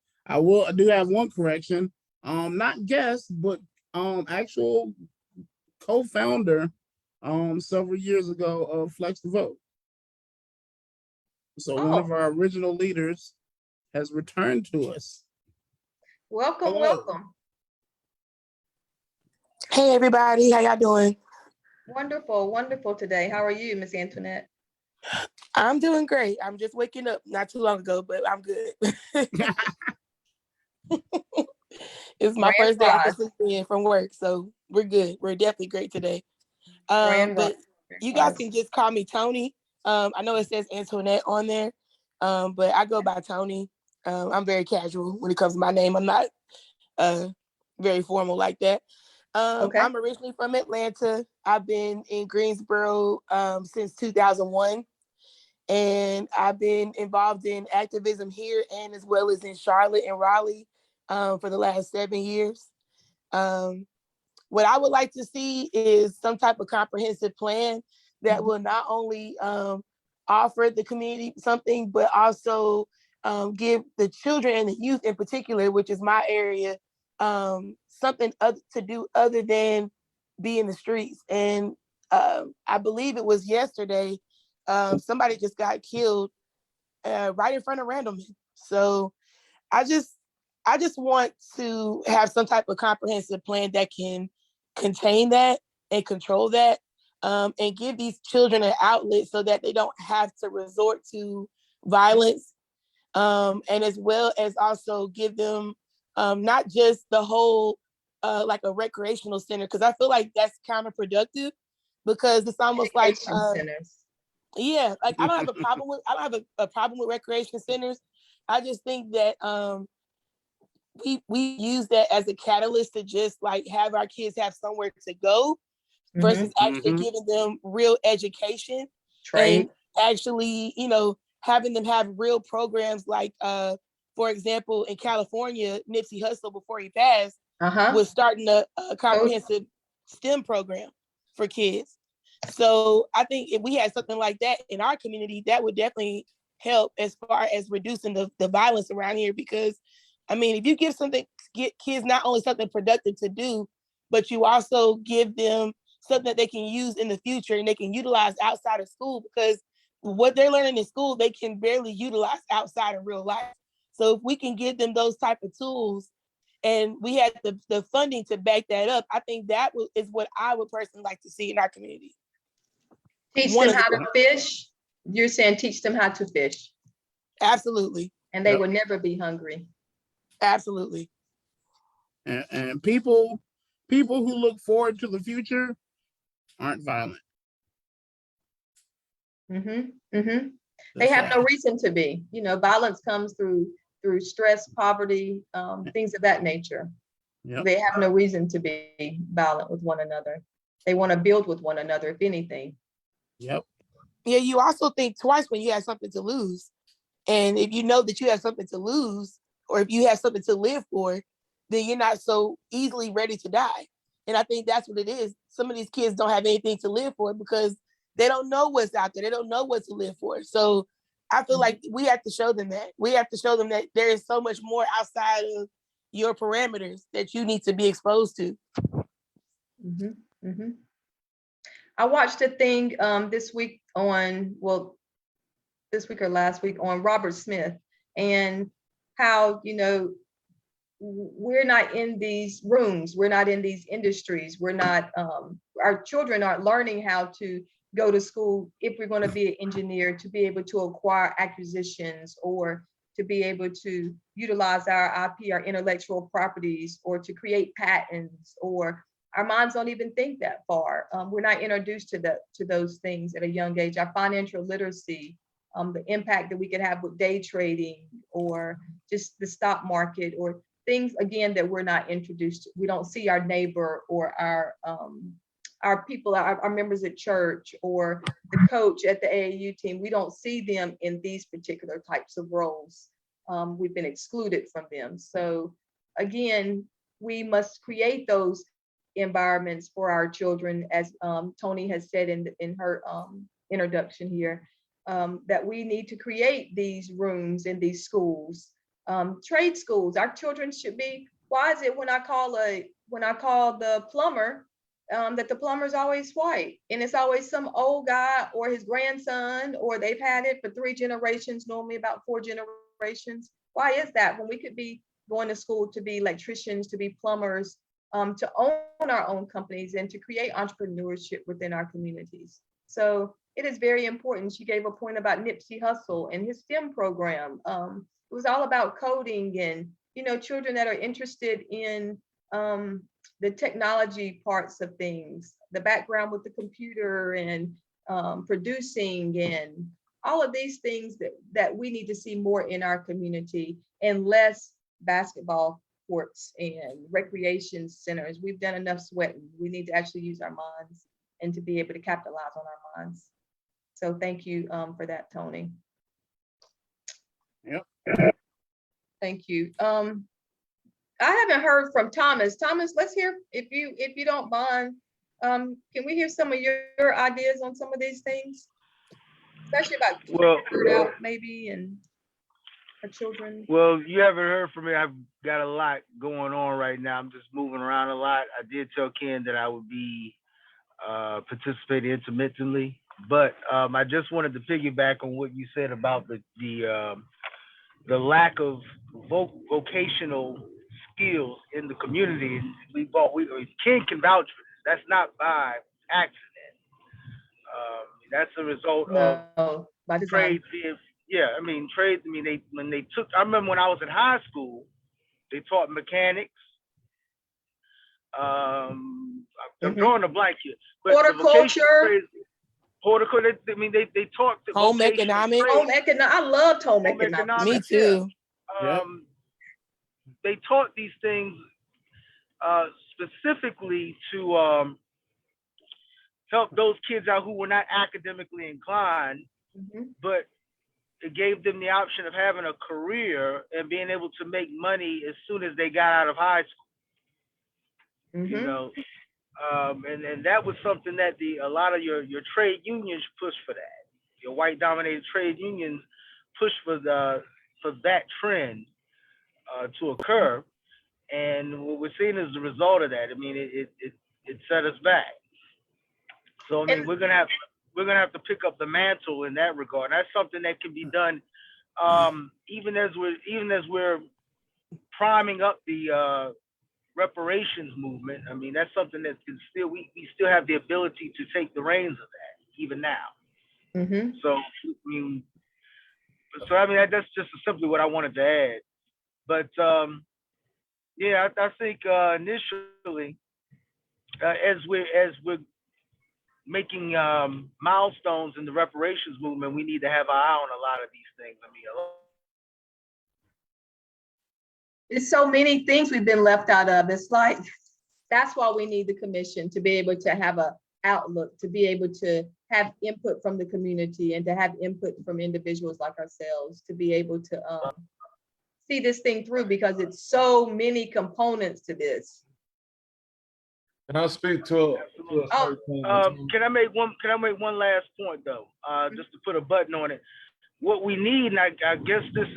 [SPEAKER 2] do have one correction. Not guest, but actual co-founder several years ago of Flex the Vote. So one of our original leaders has returned to us.
[SPEAKER 1] Welcome,
[SPEAKER 2] Hello.
[SPEAKER 1] welcome.
[SPEAKER 6] Hey everybody, how y'all doing?
[SPEAKER 1] Wonderful, wonderful today. How are you, Miss Antoinette?
[SPEAKER 6] I'm doing great. I'm just waking up not too long ago, but I'm good. It's my first day after sleeping in from work, so we're good. We're definitely great today. But you guys can just call me Tony. I know it says Antoinette on there, but I go by Tony. I'm very casual when it comes to my name. I'm not very formal like that. I'm originally from Atlanta. I've been in Greensboro since 2001. And I've been involved in activism here and as well as in Charlotte and Raleigh for the last 7 years. What I would like to see is some type of comprehensive plan that will not only offer the community something, but also give the children and the youth in particular, which is my area, something to do other than be in the streets. And I believe it was yesterday, somebody just got killed right in front of Randleman. So I just want to have some type of comprehensive plan that can contain that and control that, and give these children an outlet so that they don't have to resort to violence, and as well as also give them not just the whole like a recreational center, because I feel like that's counterproductive, because it's almost like yeah, like I don't have a problem with recreation centers. I just think that we use that as a catalyst to just like have our kids have somewhere to go versus actually giving them real education and actually, you know, having them have real programs like, for example, in California, Nipsey Hussle, before he passed, was starting a comprehensive STEM program for kids. So I think if we had something like that in our community, that would definitely help as far as reducing the violence around here. Because I mean, if you get kids not only something productive to do, but you also give them something that they can use in the future and they can utilize outside of school, because what they're learning in school, they can barely utilize outside of real life. So if we can give them those type of tools and we had the funding to back that up, I think that is what I would personally like to see in our community.
[SPEAKER 1] Teach them how to fish. You're saying teach them how to fish.
[SPEAKER 6] Absolutely.
[SPEAKER 1] And they will never be hungry.
[SPEAKER 6] Absolutely.
[SPEAKER 2] And people who look forward to the future aren't violent.
[SPEAKER 1] They have no reason to be. You know, violence comes through stress, poverty, things of that nature. Yep. They have no reason to be violent with one another. They want to build with one another, if anything.
[SPEAKER 2] Yep.
[SPEAKER 6] Yeah, you also think twice when you have something to lose. And if you know that you have something to lose, or if you have something to live for, then you're not so easily ready to die. And I think that's what it is. Some of these kids don't have anything to live for because they don't know what's out there. They don't know what to live for. So I feel like we have to show them that. We have to show them that there is so much more outside of your parameters that you need to be exposed to.
[SPEAKER 1] I watched a thing this week or last week on Robert Smith, and how, you know, we're not in these rooms, we're not in these industries, we're not, our children aren't learning how to go to school if we're going to be an engineer, to be able to acquire acquisitions, or to be able to utilize our IP, our intellectual properties, or to create patents, or our minds don't even think that far. We're not introduced to those things at a young age. Our financial literacy, the impact that we could have with day trading, or just the stock market, or things, again, that we're not introduced to. We don't see our neighbor or our people, our members at church, or the coach at the AAU team. We don't see them in these particular types of roles. We've been excluded from them. So again, we must create those environments for our children, as Tony has said in her introduction here, that we need to create these rooms in these schools, trade schools. Our children should be. Why is it when I call the plumber, that the plumber's always white, and it's always some old guy or his grandson, or they've had it for 3 generations, normally about 4 generations? Why is that, when we could be going to school to be electricians, to be plumbers, to own our own companies, and to create entrepreneurship within our communities? So it is very important. She gave a point about Nipsey Hussle and his STEM program. It was all about coding, and, you know, children that are interested in the technology parts of things, the background with the computer, and producing, and all of these things that we need to see more in our community, and less basketball courts and recreation centers. We've done enough sweating. We need to actually use our minds and to be able to capitalize on our minds. So thank you for that, Tony.
[SPEAKER 2] Yep.
[SPEAKER 1] Thank you. I haven't heard from Thomas. Thomas, let's hear, if you don't mind, can we hear some of your ideas on some of these things? Especially about maybe, and our children.
[SPEAKER 4] Well, you haven't heard from me. I've got a lot going on right now. I'm just moving around a lot. I did tell Ken that I would be participating intermittently, but I just wanted to piggyback on what you said about the lack of vocational skills in the community. Ken can vouch for this. That's not by accident. That's a result of trades being, trades. I remember when I was in high school, they taught mechanics. I'm drawing a blank here. But
[SPEAKER 1] horticulture.
[SPEAKER 4] Horticulture. They taught the
[SPEAKER 6] home economics.
[SPEAKER 1] I loved home economics.
[SPEAKER 6] Me too.
[SPEAKER 4] They taught these things specifically to help those kids out who were not academically inclined, but it gave them the option of having a career and being able to make money as soon as they got out of high school. You know, And that was something that a lot of your trade unions pushed for that. Your white dominated trade unions pushed for that trend to occur. And what we're seeing is the result of that. I mean, it set us back. So I mean, we're gonna have to pick up the mantle in that regard. And that's something that can be done even as we're priming up the reparations movement. I mean, that's something that can still we still have the ability to take the reins of that even now.
[SPEAKER 1] Mm-hmm.
[SPEAKER 4] So I mean that's just simply what I wanted to add. But yeah, I think initially as we're making milestones in the reparations movement, we need to have our eye on a lot of these things. I mean,
[SPEAKER 1] it's so many things we've been left out of. It's like, that's why we need the commission to be able to have a outlook, to be able to have input from the community and to have input from individuals like ourselves, to be able to see this thing through, because it's so many components to this.
[SPEAKER 5] Can I speak to
[SPEAKER 4] can I make one last point though? Just to put a button on it. What we need, and I guess this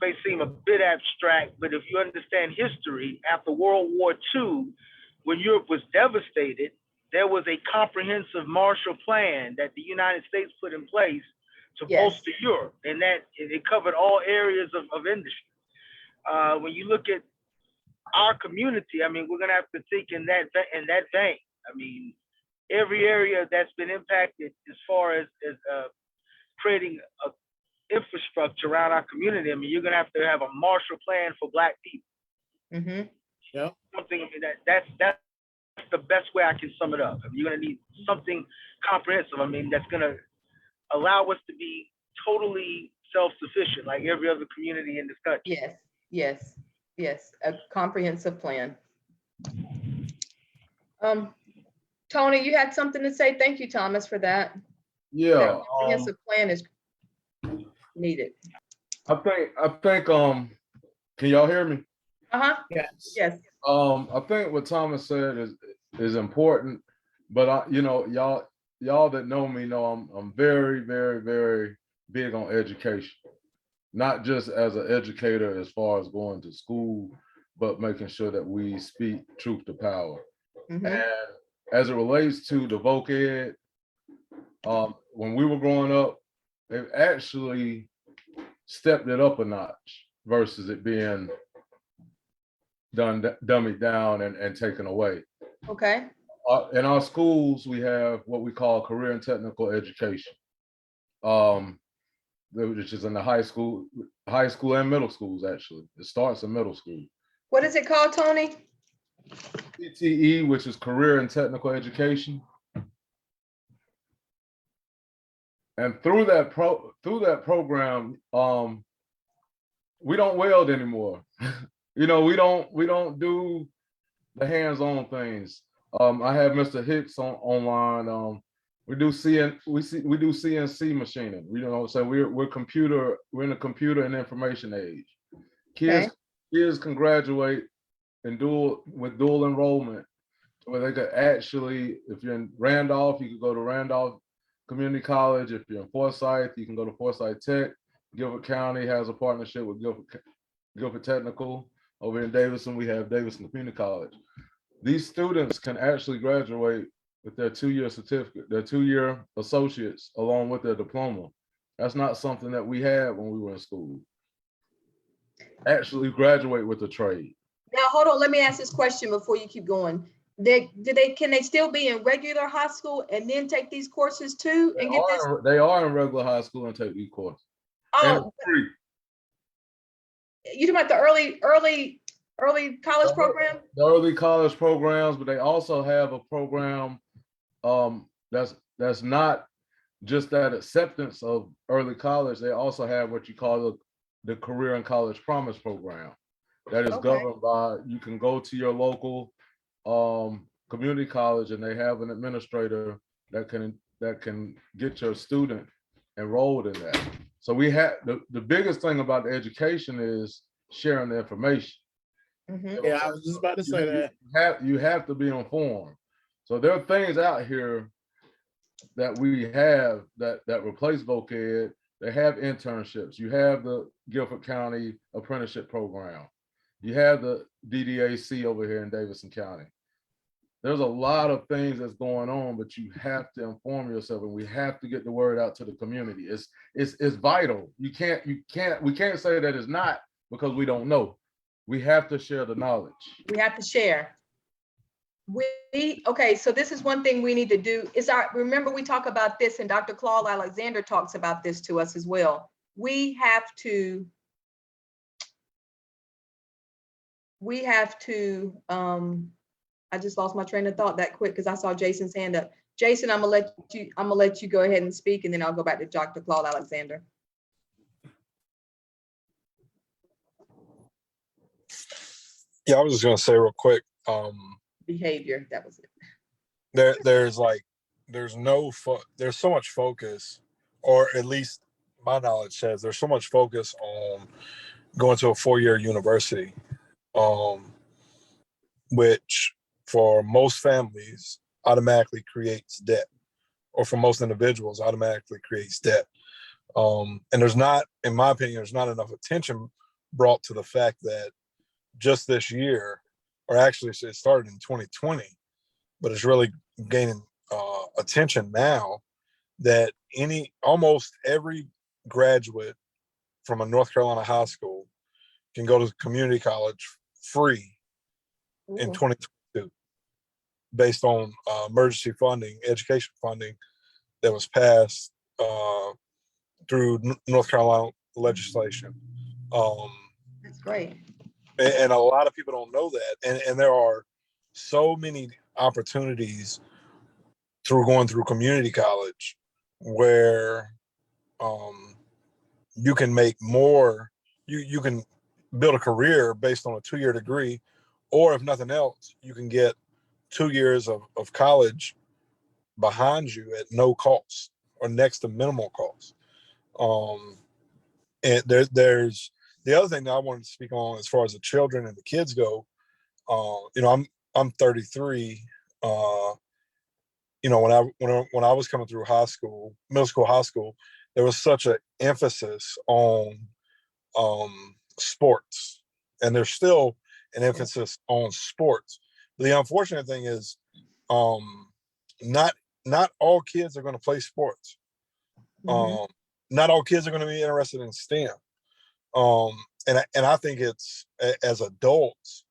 [SPEAKER 4] may seem a bit abstract, but if you understand history, after World War II, when Europe was devastated, there was a comprehensive Marshall Plan that the United States put in place to bolster Europe, and that it covered all areas of industry. When you look at our community, I mean, we're gonna have to think in that vein. I mean, every area that's been impacted as far as creating a infrastructure around our community. I mean, you're gonna have to have a Marshall Plan for Black people.
[SPEAKER 1] Mm-hmm.
[SPEAKER 2] Yeah.
[SPEAKER 4] Something, I mean, that's the best way I can sum it up. I mean, you're gonna need something comprehensive. I mean, that's gonna allow us to be totally self-sufficient, like every other community in this country.
[SPEAKER 1] Yes, a comprehensive plan. Tony, you had something to say? Thank you, Thomas, for that.
[SPEAKER 5] Yeah.
[SPEAKER 1] That comprehensive plan is needed.
[SPEAKER 5] I think can y'all hear me?
[SPEAKER 2] Yes.
[SPEAKER 5] I think what Thomas said is important, but y'all that know me know I'm very, very, very big on education, not just as an educator as far as going to school, but making sure that we speak truth to power.
[SPEAKER 1] Mm-hmm.
[SPEAKER 5] And as it relates to the voc ed, when we were growing up, they've actually stepped it up a notch versus it being dummied down and taken away.
[SPEAKER 1] Okay.
[SPEAKER 5] In our schools, we have what we call career and technical education, which is in the high school and middle schools. Actually, it starts in middle school.
[SPEAKER 1] What is it called, Tony?
[SPEAKER 5] CTE, which is career and technical education. And through that program, we don't weld anymore. We don't do the hands-on things. I have Mr. Hicks online. We do CNC machining. We're in a computer and information age. Kids can graduate and with dual enrollment, where they could actually, if you're in Randolph, you could go to Randolph Community College. If you're in Forsyth, you can go to Forsyth Tech. Guilford County has a partnership with Guilford Technical. Over in Davidson, we have Davidson Community College. These students can actually graduate with their 2-year certificate, their 2-year associates, along with their diploma. That's not something that we had when we were in school. Actually graduate with a trade.
[SPEAKER 1] Now, hold on. Let me ask this question before you keep going. Can they still be in regular high school and then take these courses too?
[SPEAKER 5] They are in regular high school and take these courses. And it's free.
[SPEAKER 1] You talking about the early college program?
[SPEAKER 5] The early college programs, but they also have a program that's not just that acceptance of early college. They also have what you call the Career and College Promise program. That is governed by, you can go to your local community college and they have an administrator that can get your student enrolled in that. So we have the biggest thing about the education is sharing the information.
[SPEAKER 1] Mm-hmm.
[SPEAKER 2] Yeah, I was just about to say that.
[SPEAKER 5] You have to be informed. So there are things out here that we have that replace voc ed. They have internships. You have the Guilford County Apprenticeship Program. You have the DDAC over here in Davidson County. There's a lot of things that's going on, but you have to inform yourself, and we have to get the word out to the community. It's vital. We can't say that it's not because we don't know. We have to share the knowledge.
[SPEAKER 1] We have to share. Okay, so this is one thing we need to do is remember we talk about this, and Dr. Claude Alexander talks about this to us as well. We have to I just lost my train of thought that quick because I saw Jason's hand up. Jason, I'm gonna let you go ahead and speak, and then I'll go back to Dr. Claude Alexander.
[SPEAKER 3] Yeah, I was just gonna say real quick.
[SPEAKER 1] Behavior, that was it.
[SPEAKER 3] There's so much focus, or at least my knowledge says there's so much focus on going to a 4-year university, which for most families automatically creates debt, or for most individuals automatically creates debt. And there's not, in my opinion, there's not enough attention brought to the fact that just this year, or actually it started in 2020, but it's really gaining attention now, that almost every graduate from a North Carolina high school can go to community college free in 2022, based on emergency funding, education funding that was passed through North Carolina legislation.
[SPEAKER 1] That's great.
[SPEAKER 3] And a lot of people don't know that. And there are so many opportunities going through community college where you can make more, you can build a career based on a 2-year degree, or if nothing else, you can get 2 years of college behind you at no cost or next to minimal cost. And there's the other thing that I wanted to speak on as far as the children and the kids go. I'm 33. When I was coming through high school, middle school, high school, there was such an emphasis on sports, and there's still an emphasis on sports. But the unfortunate thing is, not all kids are going to play sports. Not all kids are going to be interested in STEM. And I think it's, as adults,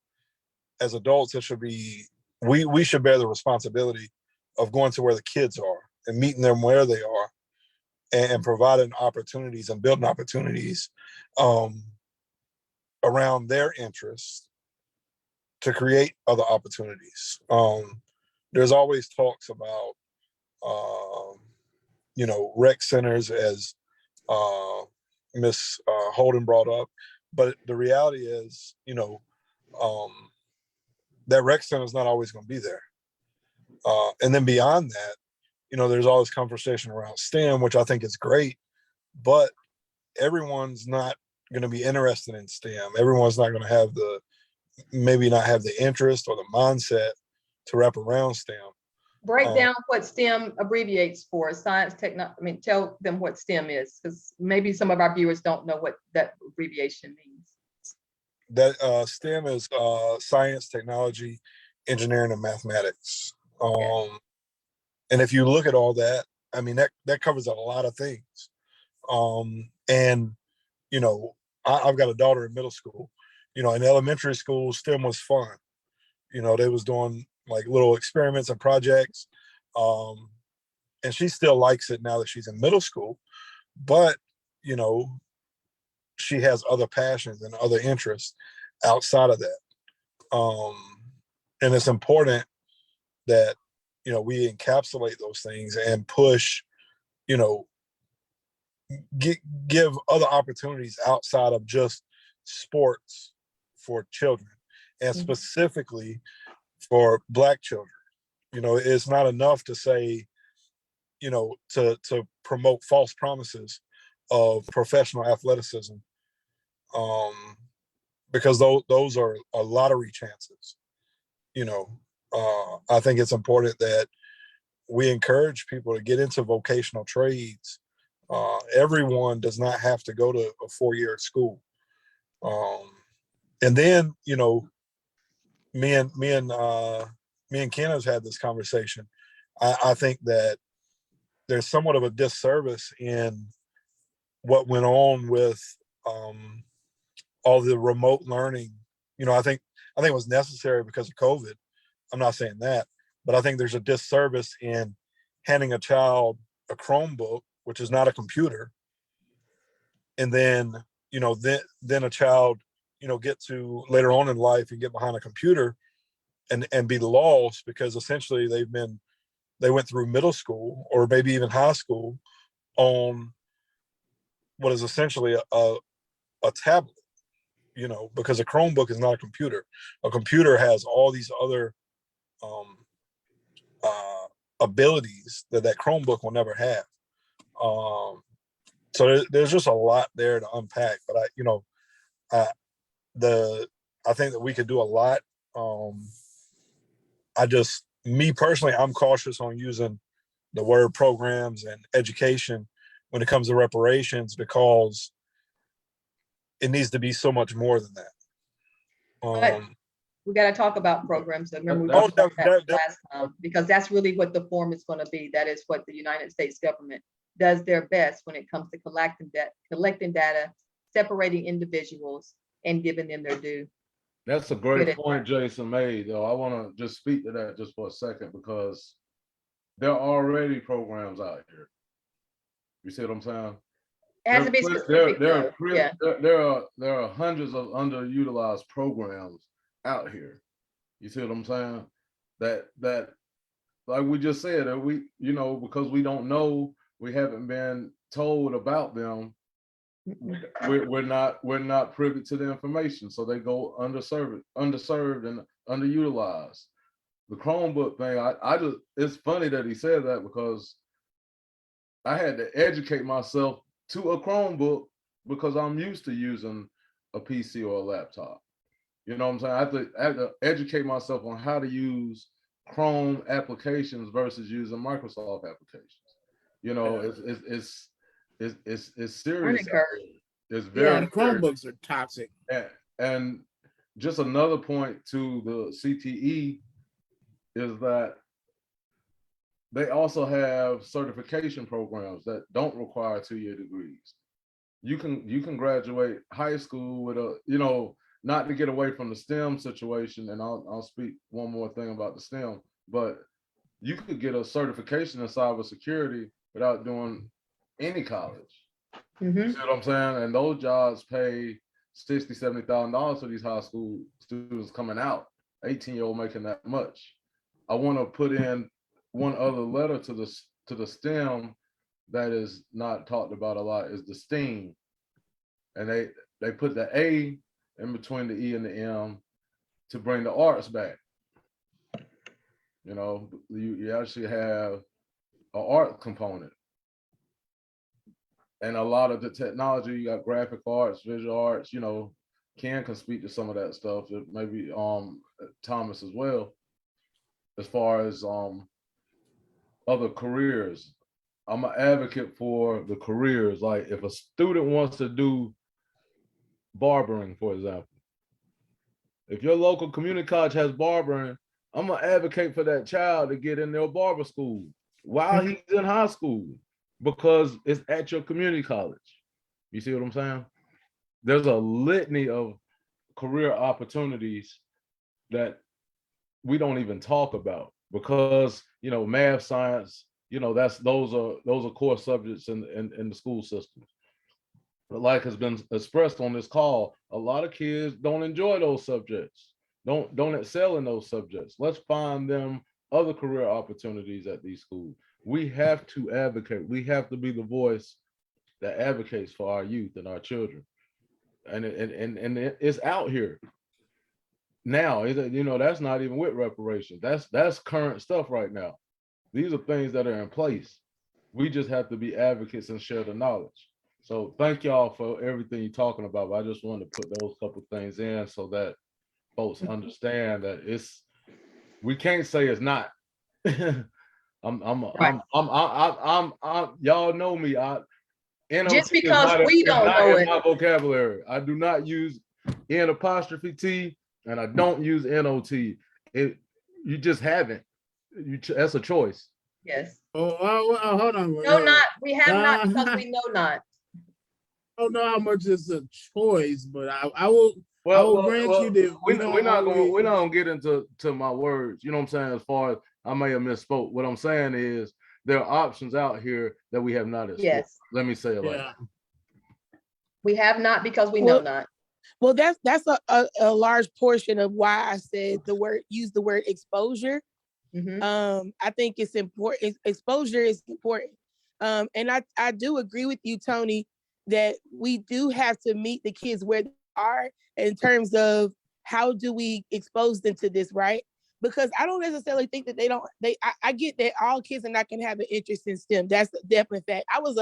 [SPEAKER 3] it should be, we should bear the responsibility of going to where the kids are and meeting them where they are, and providing opportunities and building opportunities around their interests to create other opportunities. There's always talks about, rec centers, as Miss Holden brought up, but the reality is, that rec center is not always going to be there. And then beyond that, there's all this conversation around STEM, which I think is great, but everyone's not going to be interested in STEM. Everyone's not going to maybe not have the interest or the mindset to wrap around STEM.
[SPEAKER 1] Break down what STEM abbreviates for. Science, technology. Tell them what STEM is, because maybe some of our viewers don't know what that abbreviation means.
[SPEAKER 3] That STEM is science, technology, engineering, and mathematics. And if you look at all that, I mean, that covers a lot of things. And I've got a daughter in middle school. In elementary school, STEM was fun. They was doing like little experiments and projects. And she still likes it now that she's in middle school. But, she has other passions and other interests outside of that. And it's important that, we encapsulate those things and push, give other opportunities outside of just sports for children, and specifically for Black children. It's not enough to say, to promote false promises of professional athleticism, because those are lottery chances. I think it's important that we encourage people to get into vocational trades. Everyone does not have to go to a 4-year school. And then, you know, me and Ken has had this conversation. I think that there's somewhat of a disservice in what went on with all the remote learning. You know, I think it was necessary because of COVID. I'm not saying that, but I think there's a disservice in handing a child a Chromebook, which is not a computer, and then, you know, then a child, you know, get to later on in life and get behind a computer and be lost because essentially they went through middle school or maybe even high school on what is essentially a tablet, you know, because a Chromebook is not a computer. A computer has all these other abilities that Chromebook will never have. So there's just a lot there to unpack, but I think that we could do a lot. Me personally, I'm cautious on using the word programs and education when it comes to reparations because it needs to be so much more than that.
[SPEAKER 1] We got to talk about programs. Remember, we talked about that last time because that's really what the form is going to be. That is what the United States government does their best when it comes to collecting data, separating individuals, and giving them their due.
[SPEAKER 5] That's a great point Jason made, though. I want to just speak to that just for a second because there are already programs out here. You see what I'm saying?
[SPEAKER 1] It has to be specific.
[SPEAKER 5] There are hundreds of underutilized programs out here. You see what I'm saying? That like we just said, that we, you know, because we don't know, we haven't been told about them. We're not privy to the information, so they go underserved and underutilized. The Chromebook thing, I just, it's funny that he said that because I had to educate myself to a Chromebook because I'm used to using a PC or a laptop. You know what I'm saying? I had to educate myself on how to use Chrome applications versus using Microsoft applications. You know, it's serious. It's very,
[SPEAKER 2] the Chromebooks are toxic.
[SPEAKER 5] And just another point to the CTE is that they also have certification programs that don't require 2-year degrees. You can graduate high school with a, you know, not to get away from the STEM situation, and I'll speak one more thing about the STEM, but you could get a certification in cybersecurity without doing any college. You see what I'm saying? And those jobs pay $60,000, $70,000 for these high school students coming out, 18-year-old making that much. I want to put in one other letter to the STEM that is not talked about a lot is the STEAM. And they put the A in between the E and the M to bring the arts back. You know, you actually have an art component. And a lot of the technology, you got graphic arts, visual arts, you know, Ken can speak to some of that stuff, maybe Thomas as well, as far as other careers. I'm an advocate for the careers. Like if a student wants to do barbering, for example, if your local community college has barbering, I'm gonna advocate for that child to get in their barber school while he's in high school because it's at your community college. You see what I'm saying? There's a litany of career opportunities that we don't even talk about because, you know, math, science, you know, those are core subjects in the school system. But like has been expressed on this call, a lot of kids don't enjoy those subjects, don't excel in those subjects. Let's find them other career opportunities at these schools. We have to advocate. We have to be the voice that advocates for our youth and our children. And it's out here now. You know, that's not even with reparations. That's current stuff right now. These are things that are in place. We just have to be advocates and share the knowledge. So thank y'all for everything you're talking about. But I just wanted to put those couple things in so that folks understand that we can't say it's not.
[SPEAKER 1] Right.
[SPEAKER 5] Y'all know me. NOT
[SPEAKER 1] Just
[SPEAKER 5] is
[SPEAKER 1] because
[SPEAKER 5] not,
[SPEAKER 1] we don't
[SPEAKER 5] not
[SPEAKER 1] know
[SPEAKER 5] in
[SPEAKER 1] it.
[SPEAKER 5] my vocabulary. I do not use N''T and I don't use NOT. You just haven't. That's a choice.
[SPEAKER 1] Yes.
[SPEAKER 2] Oh, hold on.
[SPEAKER 1] No, not, we have not because we know not.
[SPEAKER 2] I don't know how much it's a choice, but I will grant you that
[SPEAKER 5] we're not gonna get into my words. You know what I'm saying? As far as I may have misspoke. What I'm saying is there are options out here that we have not explored.
[SPEAKER 1] Yes.
[SPEAKER 5] Let me say it like that.
[SPEAKER 1] We have not because we know not.
[SPEAKER 6] Well, that's a large portion of why I said use the word exposure. I think it's important. Exposure is important. And I do agree with you, Tony, that we do have to meet the kids where they are in terms of how do we expose them to this, right? Because I don't necessarily think that I get that all kids are not going to have an interest in STEM. That's a definite fact. I was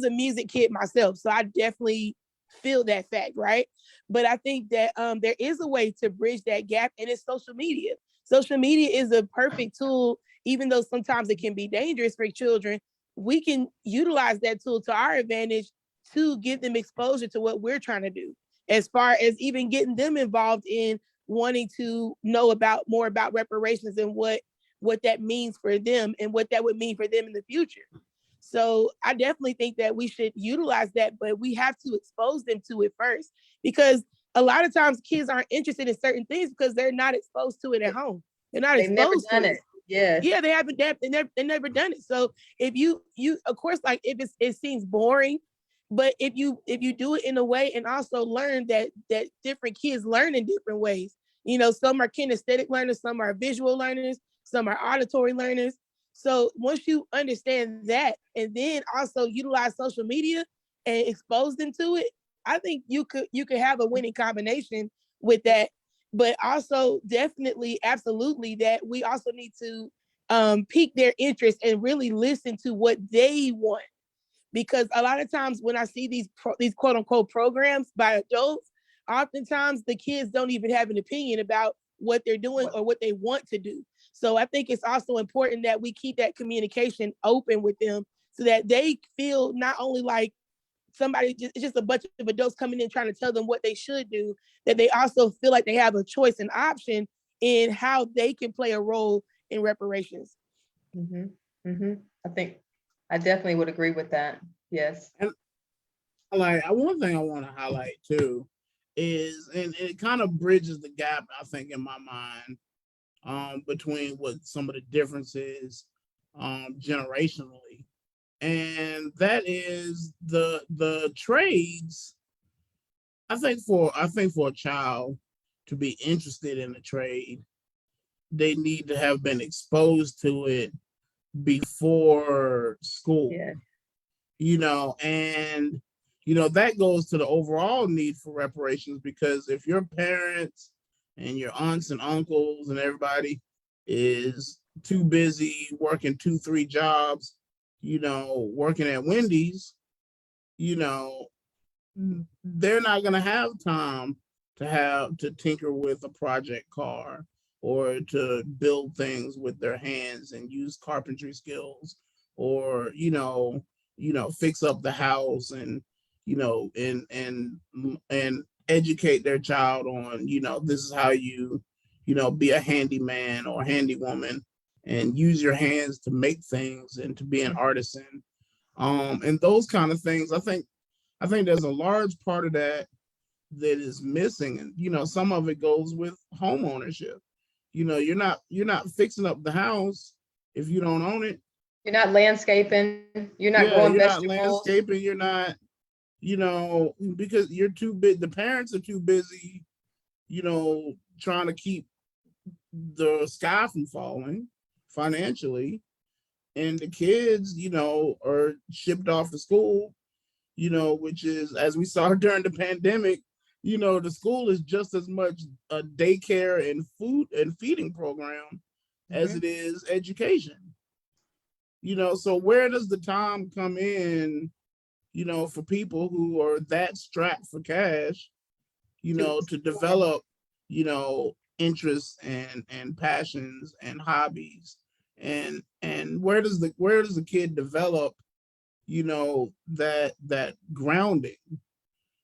[SPEAKER 6] a music kid myself, so I definitely feel that fact, right? But I think that there is a way to bridge that gap, and it's social media. Social media is a perfect tool, even though sometimes it can be dangerous for children. We can utilize that tool to our advantage to give them exposure to what we're trying to do, as far as even getting them involved in wanting to know more about reparations and what that means for them and what that would mean for them in the future. So I definitely think that we should utilize that, but we have to expose them to it first, because a lot of times kids aren't interested in certain things because they're not exposed to it at home. They're not exposed to it.
[SPEAKER 1] Yes.
[SPEAKER 6] Yeah, they haven't. They never done it. So if you of course, like if it seems boring, but if you do it in a way and also learn that different kids learn in different ways. You know, some are kinesthetic learners, some are visual learners, some are auditory learners. So once you understand that and then also utilize social media and expose them to it, I think you could have a winning combination with that. But also definitely, absolutely, that we also need to pique their interest and really listen to what they want. Because a lot of times when I see these quote unquote programs by adults, oftentimes the kids don't even have an opinion about what they're doing or what they want to do. So I think it's also important that we keep that communication open with them so that they feel not only like it's just a bunch of adults coming in trying to tell them what they should do, that they also feel like they have a choice and option in how they can play a role in reparations.
[SPEAKER 1] I think I definitely would agree with that. Yes.
[SPEAKER 2] And like one thing I want to highlight too is, and it kind of bridges the gap, I think, in my mind, between what some of the differences generationally. And that is the trades. I think for a child to be interested in a trade, they need to have been exposed to it before school.
[SPEAKER 1] Yeah.
[SPEAKER 2] You know, and you know that goes to the overall need for reparations, because if your parents and your aunts and uncles and everybody is too busy working 2-3 jobs, you know, working at Wendy's, you know, they're not going to have time to tinker with a project car or to build things with their hands and use carpentry skills, or fix up the house and and educate their child on, this is how you be a handyman or handywoman and use your hands to make things and to be an artisan, and those kind of things. I think there's a large part of that is missing, and some of it goes with home ownership. You're not fixing up the house if you don't own it.
[SPEAKER 1] You're not landscaping. You're not growing vegetables.
[SPEAKER 2] You're not landscaping. You're not, because you're too big. The parents are too busy, trying to keep the sky from falling financially, and the kids, are shipped off to school, which is, as we saw during the pandemic, the school is just as much a daycare and food and feeding program as it is education. So where does the time come in, for people who are that strapped for cash, to develop, interests and passions and hobbies, and where does the kid develop, you know, that grounding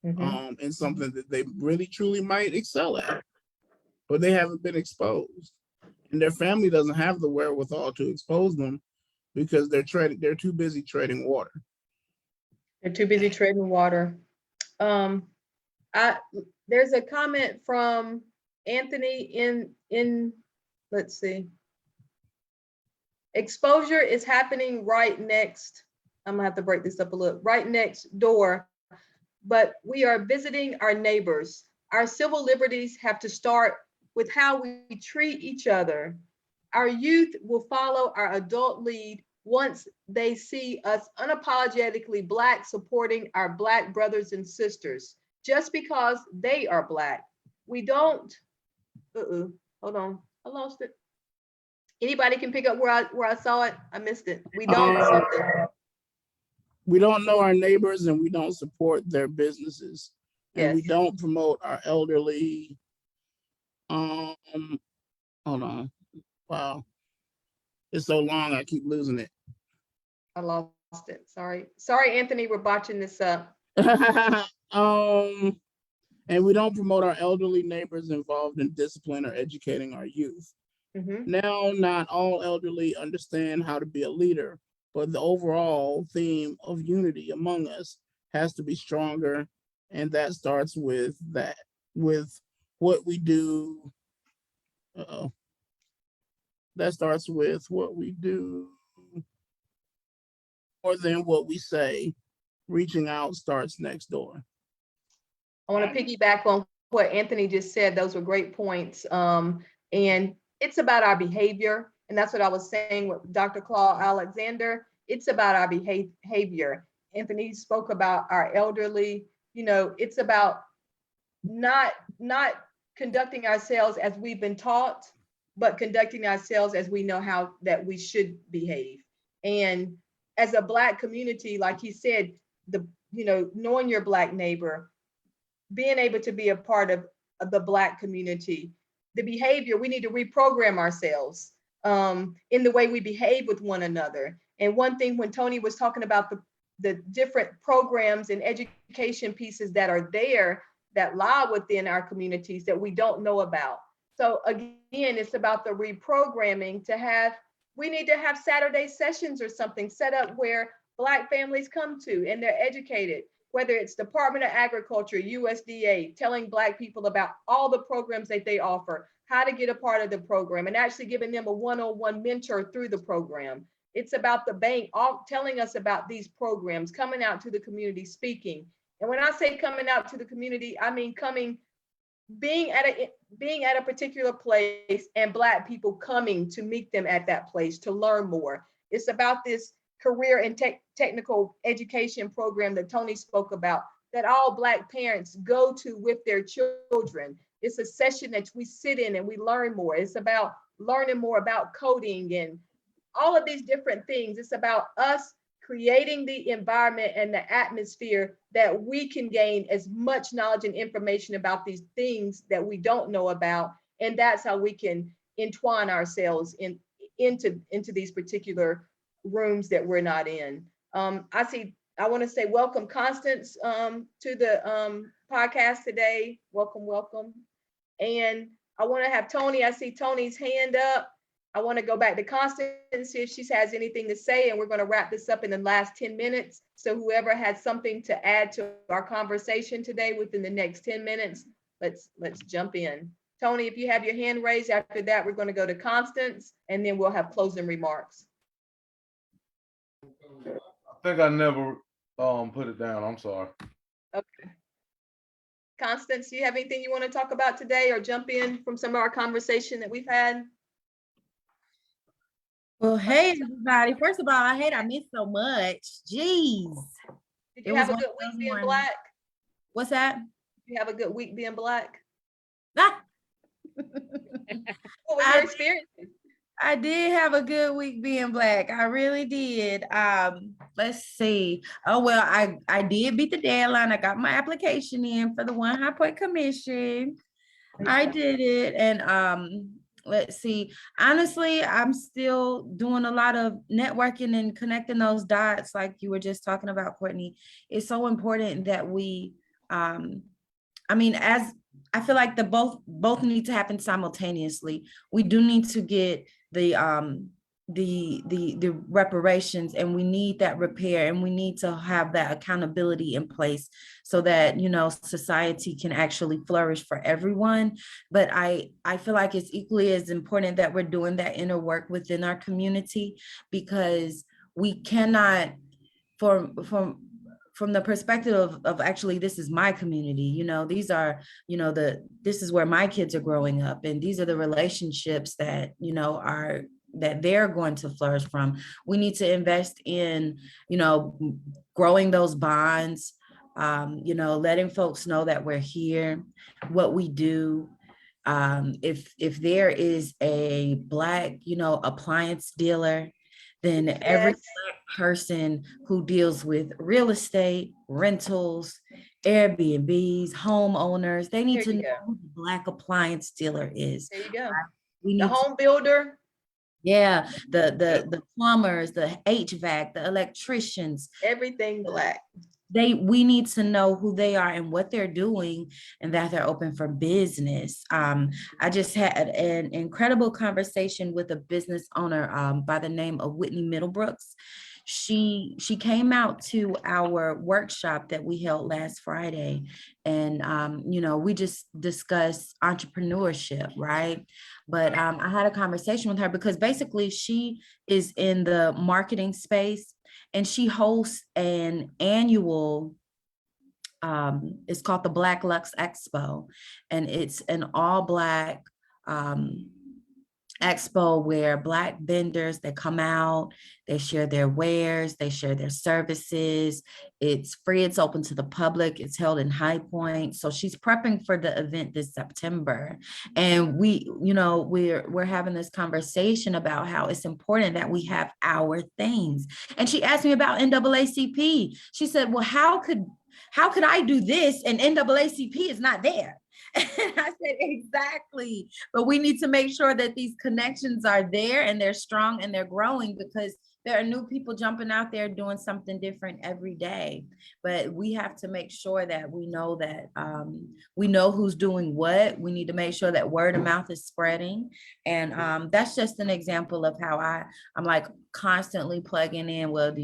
[SPEAKER 2] in something that they really truly might excel at, but they haven't been exposed, and their family doesn't have the wherewithal to expose them because they're too busy treading water.
[SPEAKER 1] They're too busy trading water. There's a comment from Anthony in let's see. Exposure is happening right next. I'm gonna have to break this up a little. Right next door, but we are visiting our neighbors. Our civil liberties have to start with how we treat each other. Our youth will follow our adult lead once they see us unapologetically Black, supporting our Black brothers and sisters just because they are Black. We don't, hold on, I lost it. Anybody can pick up where I saw it? I missed it. We don't
[SPEAKER 2] we don't know our neighbors, and we don't support their businesses, and
[SPEAKER 1] yes.
[SPEAKER 2] we don't promote our elderly. Hold on. Wow. It's so long, I keep losing it.
[SPEAKER 1] I lost it. Sorry, Anthony, we're botching this up.
[SPEAKER 2] And we don't promote our elderly neighbors involved in discipline or educating our youth. Now, not all elderly understand how to be a leader, but the overall theme of unity among us has to be stronger, and that starts with what we do. That starts with what we do more than what we say. Reaching out starts next door.
[SPEAKER 1] I want to piggyback on what Anthony just said. Those were great points. And it's about our behavior. And that's what I was saying with Dr. Claude Alexander. It's about our behavior. Anthony spoke about our elderly. You know, it's about not conducting ourselves as we've been taught, but conducting ourselves as we know how that we should behave. And as a Black community, like he said, knowing your Black neighbor, being able to be a part of the Black community, the behavior, we need to reprogram ourselves in the way we behave with one another. And one thing, when Tony was talking about the different programs and education pieces that are there that lie within our communities that we don't know about. So again, it's about the reprogramming we need to have Saturday sessions or something set up where Black families come to and they're educated, whether it's Department of Agriculture, USDA, telling Black people about all the programs that they offer, how to get a part of the program, and actually giving them a one-on-one mentor through the program. It's about the bank telling us about these programs, coming out to the community, speaking. And when I say coming out to the community, I mean being at a particular place and Black people coming to meet them at that place to learn more. It's about this career and technical education program that Tony spoke about, that all Black parents go to with their children. It's a session that we sit in and we learn more. It's about learning more about coding and all of these different things. It's about us creating the environment and the atmosphere that we can gain as much knowledge and information about these things that we don't know about. And that's how we can entwine ourselves into these particular rooms that we're not in. I want to say welcome Constance to the podcast today. Welcome. And I want to have Tony. I see Tony's hand up. I want to go back to Constance and see if she has anything to say, and we're going to wrap this up in the last 10 minutes. So whoever has something to add to our conversation today within the next 10 minutes, let's jump in. Tony, if you have your hand raised, after that, we're going to go to Constance, and then we'll have closing remarks.
[SPEAKER 5] I think I never put it down. I'm sorry.
[SPEAKER 1] Okay. Constance, do you have anything you want to talk about today or jump in from some of our conversation that we've had?
[SPEAKER 7] Well, hey, everybody. First of all, I missed so much. Jeez.
[SPEAKER 1] Did you have a good week being Black?
[SPEAKER 7] What's that?
[SPEAKER 1] Did you have a good week being Black?
[SPEAKER 7] Ah.
[SPEAKER 1] What was your experience?
[SPEAKER 7] I did have a good week being Black. I really did. Let's see. Oh, well, I did beat the deadline. I got my application in for the One High Point Commission. I did it. And let's see. Honestly, I'm still doing a lot of networking and connecting those dots, like you were just talking about, Courtney. It's so important that we I mean, as I feel like the both need to happen simultaneously. We do need to get the reparations, and we need that repair, and we need to have that accountability in place so that, you know, society can actually flourish for everyone. But I feel like it's equally as important that we're doing that inner work within our community, because we cannot, from the perspective of actually, this is my community, you know, these are, you know, this is where my kids are growing up, and these are the relationships that, you know, are that they're going to flourish from. We need to invest in, you know, growing those bonds, you know, letting folks know that we're here, what we do. If there is a Black, you know, appliance dealer, then every Black person who deals with real estate, rentals, Airbnbs, homeowners, they need to know who the Black appliance dealer is.
[SPEAKER 1] There you go.
[SPEAKER 7] We need
[SPEAKER 1] the home builder.
[SPEAKER 7] Yeah, the plumbers, the HVAC, the electricians,
[SPEAKER 1] everything Black.
[SPEAKER 7] We need to know who they are and what they're doing, and that they're open for business. I just had an incredible conversation with a business owner by the name of Whitney Middlebrooks. She came out to our workshop that we held last Friday, and you know, we just discussed entrepreneurship, right? But I had a conversation with her because basically she is in the marketing space, and she hosts an annual, it's called the Black Lux Expo, and it's an all Black expo where Black vendors, they come out, they share their wares, they share their services. It's free, it's open to the public, it's held in High Point. So she's prepping for the event this September. And we, you know, we're having this conversation about how it's important that we have our things. And she asked me about NAACP. She said, well, how could I do this and NAACP is not there? And I said, exactly. But we need to make sure that these connections are there and they're strong and they're growing, because there are new people jumping out there doing something different every day. But we have to make sure that we know who's doing what. We need to make sure that word of mouth is spreading. And that's just an example of how I'm like constantly plugging in. Well,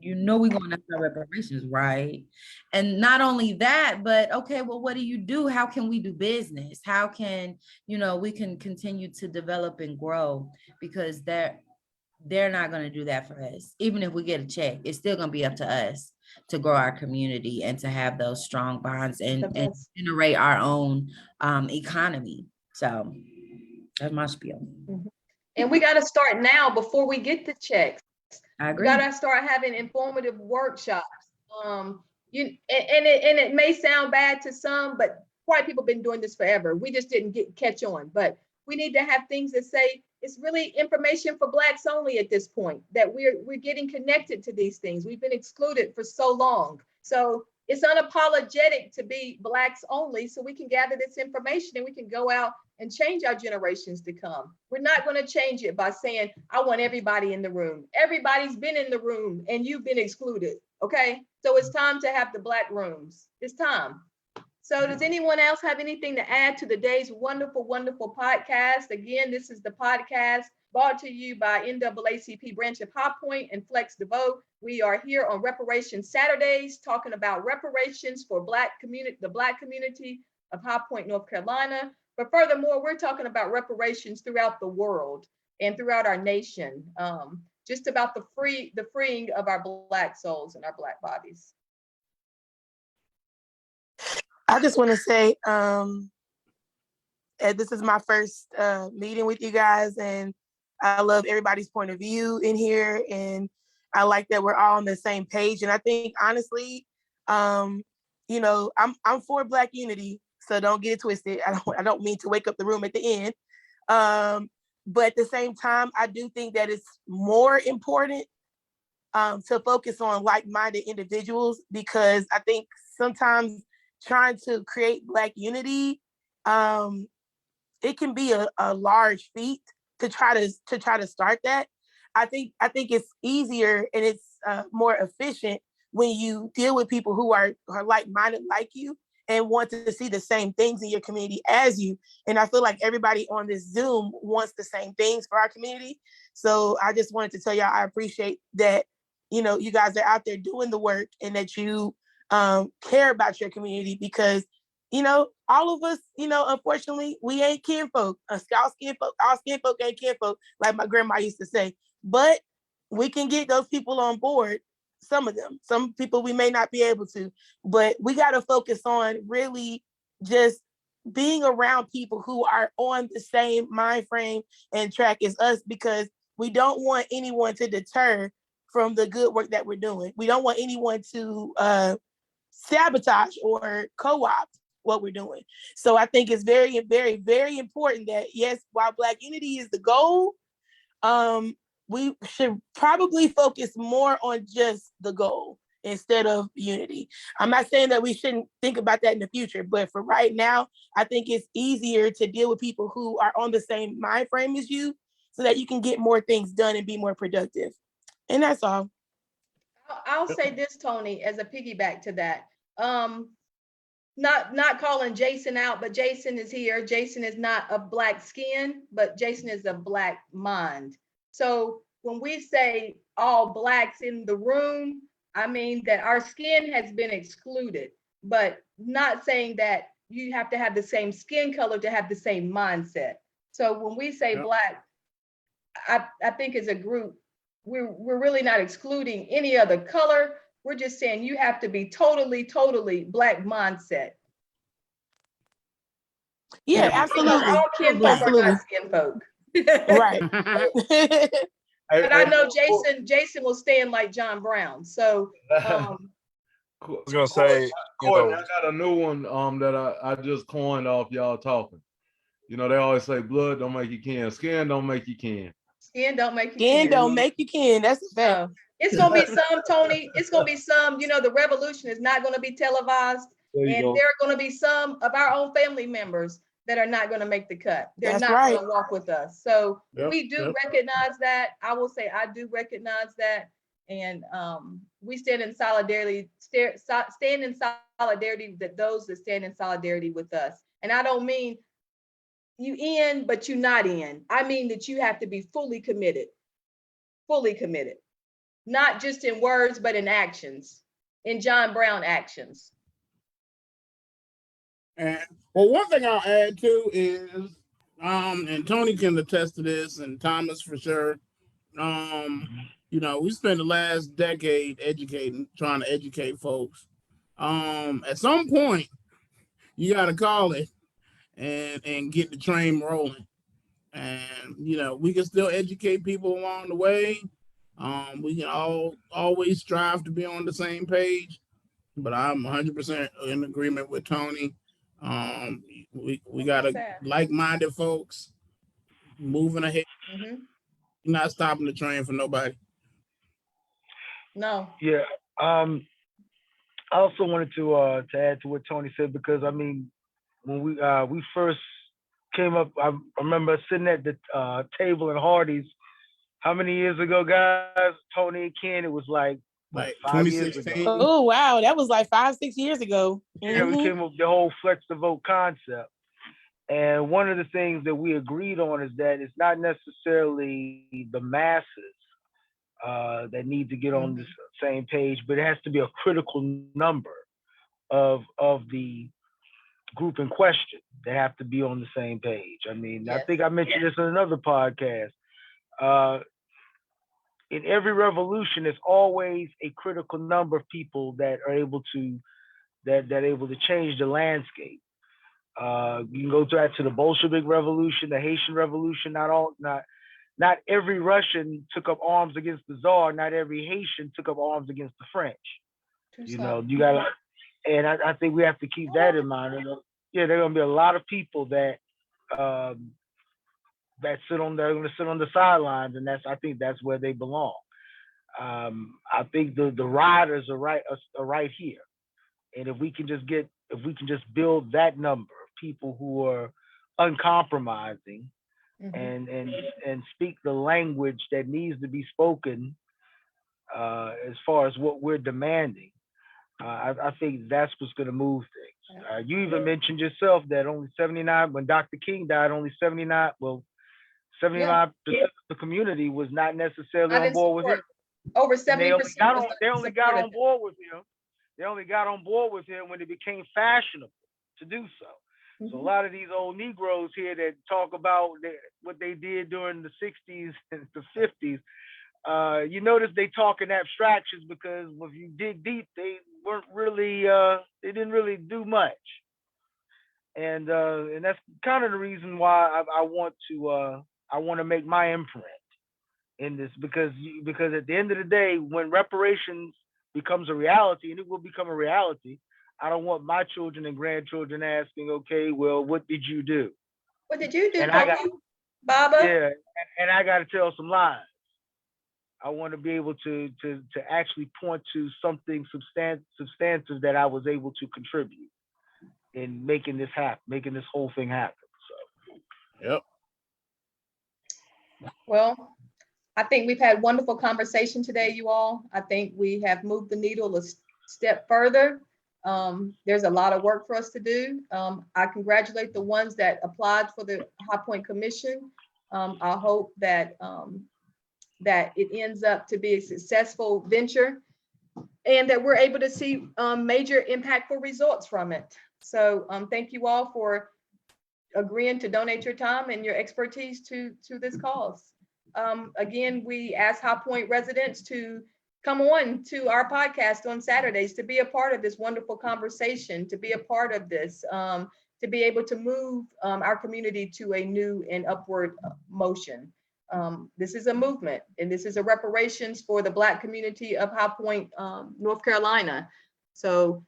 [SPEAKER 7] we're going after reparations, right? And not only that, but okay, well, what do you do? How can we do business? How can, we can continue to develop and grow? Because they're not going to do that for us. Even if we get a check, it's still going to be up to us to grow our community and to have those strong bonds and generate our own economy. So that's my spiel.
[SPEAKER 1] And we got to start now before we get the checks.
[SPEAKER 7] I agree.
[SPEAKER 1] We gotta start having informative workshops. It may sound bad to some, but white people have been doing this forever. We just didn't catch on. But we need to have things that say it's really information for Blacks only at this point, that we're getting connected to these things. We've been excluded for so long. So it's unapologetic to be Blacks only, so we can gather this information and we can go out and change our generations to come. We're not going to change it by saying, I want everybody in the room. Everybody's been in the room and you've been excluded, okay? So it's time to have the Black rooms. It's time. So does anyone else have anything to add to today's wonderful, wonderful podcast? Again, this is the podcast brought to you by NAACP Branch of High Point and Flex DeVoe. We are here on Reparations Saturdays, talking about reparations for the Black community of High Point, North Carolina. But furthermore, we're talking about reparations throughout the world and throughout our nation, just about the freeing of our Black souls and our Black bodies.
[SPEAKER 6] I just want to say, this is my first meeting with you guys, and I love everybody's point of view in here, and I like that we're all on the same page. And I think, honestly, I'm for Black unity. So don't get it twisted. I don't mean to wake up the room at the end. But at the same time, I do think that it's more important to focus on like-minded individuals, because I think sometimes trying to create Black unity it can be a large feat to try to start that. I think it's easier and it's more efficient when you deal with people who are like-minded like you and want to see the same things in your community as you. And I feel like everybody on this Zoom wants the same things for our community. So I just wanted to tell y'all I appreciate that, you guys are out there doing the work and that you care about your community, because all of us, unfortunately, we ain't kinfolk. All skinfolk ain't kinfolk, like my grandma used to say. But we can get those people on board. Some of them, some people we may not be able to, but we got to focus on really just being around people who are on the same mind frame and track as us, because we don't want anyone to deter from the good work that we're doing. We don't want anyone to sabotage or co-opt what we're doing. So I think it's very, very, very important that, yes, while Black unity is the goal, we should probably focus more on just the goal instead of unity. I'm not saying that we shouldn't think about that in the future, but for right now, I think it's easier to deal with people who are on the same mind frame as you, so that you can get more things done and be more productive. And that's all.
[SPEAKER 1] I'll say this, Tony, as a piggyback to that. Not calling Jason out, but Jason is here. Jason is not a Black skin, but Jason is a Black mind. So when we say all Blacks in the room, I mean that our skin has been excluded, but not saying that you have to have the same skin color to have the same mindset. So when we say Black, I think as a group, we're really not excluding any other color. We're just saying you have to be totally Black mindset.
[SPEAKER 6] Yeah, absolutely.
[SPEAKER 1] All kinfolk are not skinfolk.
[SPEAKER 6] Right.
[SPEAKER 1] But I know Jason will stand like John Brown. So
[SPEAKER 3] I was gonna say,
[SPEAKER 5] Courtney, I got a new one that I just coined off y'all talking. They always say blood don't make you kin, skin don't make you kin.
[SPEAKER 1] Skin don't make you
[SPEAKER 6] kin.
[SPEAKER 1] kin.
[SPEAKER 6] Don't make you kin. That's a fact.
[SPEAKER 1] It's gonna be some, Tony. It's gonna be some. The revolution is not gonna be televised, and there are gonna be some of our own family members that are not gonna make the cut. They're
[SPEAKER 6] That's
[SPEAKER 1] not
[SPEAKER 6] right.
[SPEAKER 1] gonna walk with us. So we do recognize that. I will say I do recognize that, and we stand in solidarity. Stand in solidarity with those that stand in solidarity with us. And I don't mean you in, but you not in. I mean that you have to be fully committed, not just in words, but in actions, in John Brown actions.
[SPEAKER 2] And one thing I'll add too is, and Tony can attest to this, and Thomas for sure. We spent the last decade trying to educate folks. At some point, you got to call it and get the train rolling. And we can still educate people along the way. We can always strive to be on the same page, but I'm 100% in agreement with Tony. We got like-minded folks moving ahead.
[SPEAKER 1] Mm-hmm.
[SPEAKER 2] You're not stopping the train for nobody.
[SPEAKER 1] No.
[SPEAKER 4] Yeah. I also wanted to add to what Tony said, because when we first came up, I remember sitting at the table in Hardee's. How many years ago, guys? Tony and Ken, it was like 5 years ago.
[SPEAKER 6] Oh wow, that was like 5-6 years ago.
[SPEAKER 4] Yeah, we came up with the whole flex the vote concept. And one of the things that we agreed on is that it's not necessarily the masses that need to get on the same page, but it has to be a critical number of the group in question that have to be on the same page. I think I mentioned this in another podcast. In every revolution, there's always a critical number of people that are able to change the landscape. You can go back to the Bolshevik Revolution, the Haitian Revolution. Not every Russian took up arms against the Tsar. Not every Haitian took up arms against the French. You gotta, and I think we have to keep that in mind. There are gonna be a lot of people that they're gonna sit on the sidelines, and I think that's where they belong. I think the riders are right here, and if we can just build that number of people who are uncompromising
[SPEAKER 1] Mhm.
[SPEAKER 4] and speak the language that needs to be spoken as far as what we're demanding. I think that's what's going to move things. You even mentioned yourself that only 79, when Dr. King died, only 79, well, 79% of the community was not necessarily
[SPEAKER 1] I
[SPEAKER 4] on
[SPEAKER 1] didn't
[SPEAKER 4] board with
[SPEAKER 1] support.
[SPEAKER 4] him.
[SPEAKER 1] Over
[SPEAKER 4] And they
[SPEAKER 1] 70%
[SPEAKER 4] only got
[SPEAKER 1] was
[SPEAKER 4] on,
[SPEAKER 1] not
[SPEAKER 4] they only got on
[SPEAKER 1] supportive.
[SPEAKER 4] board with him. They only got on board with him when it became fashionable to do so. So a lot of these old Negroes here that talk about what they did during the 60s and the 50s, you notice they talk in abstractions because if you dig deep, they weren't really, they didn't really do much. And that's kind of the reason why I want to make my imprint in this, because at the end of the day, when reparations becomes a reality, and it will become a reality, I don't want my children and grandchildren asking, okay, well, what did you do?
[SPEAKER 1] What did you do,
[SPEAKER 4] And I got,
[SPEAKER 1] Baba?
[SPEAKER 4] yeah, and I got to tell some lies. I want to be able to actually point to something substantive that I was able to contribute in making this happen, making this whole thing happen. So,
[SPEAKER 2] Yep.
[SPEAKER 1] Well, I think we've had wonderful conversation today, you all. I think we have moved the needle a step further. There's a lot of work for us to do. I congratulate the ones that applied for the High Point Commission. I hope that that it ends up to be a successful venture and that we're able to see major impactful results from it. So thank you all for agreeing to donate your time and your expertise to this cause. Again, we ask High Point residents to come on to our podcast on Saturdays to be a part of this wonderful conversation, to be a part of this, to be able to move our community to a new and upward motion. This is a movement, and this is a reparations for the Black community of High Point, North Carolina. So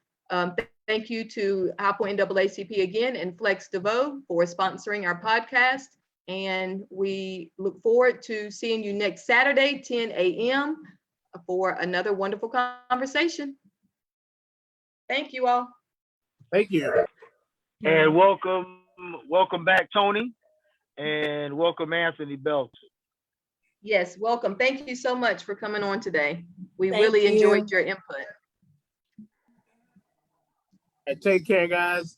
[SPEAKER 1] thank you to High Point NAACP again and Flex DeVoe for sponsoring our podcast. And we look forward to seeing you next Saturday, 10 a.m. for another wonderful conversation. Thank you all.
[SPEAKER 2] Thank you.
[SPEAKER 4] and welcome back, Tony, and welcome Anthony Belton.
[SPEAKER 1] Yes, welcome. Thank you so much for coming on today. We
[SPEAKER 6] Thank
[SPEAKER 1] really
[SPEAKER 6] you.
[SPEAKER 1] enjoyed your input.
[SPEAKER 2] Take care, guys.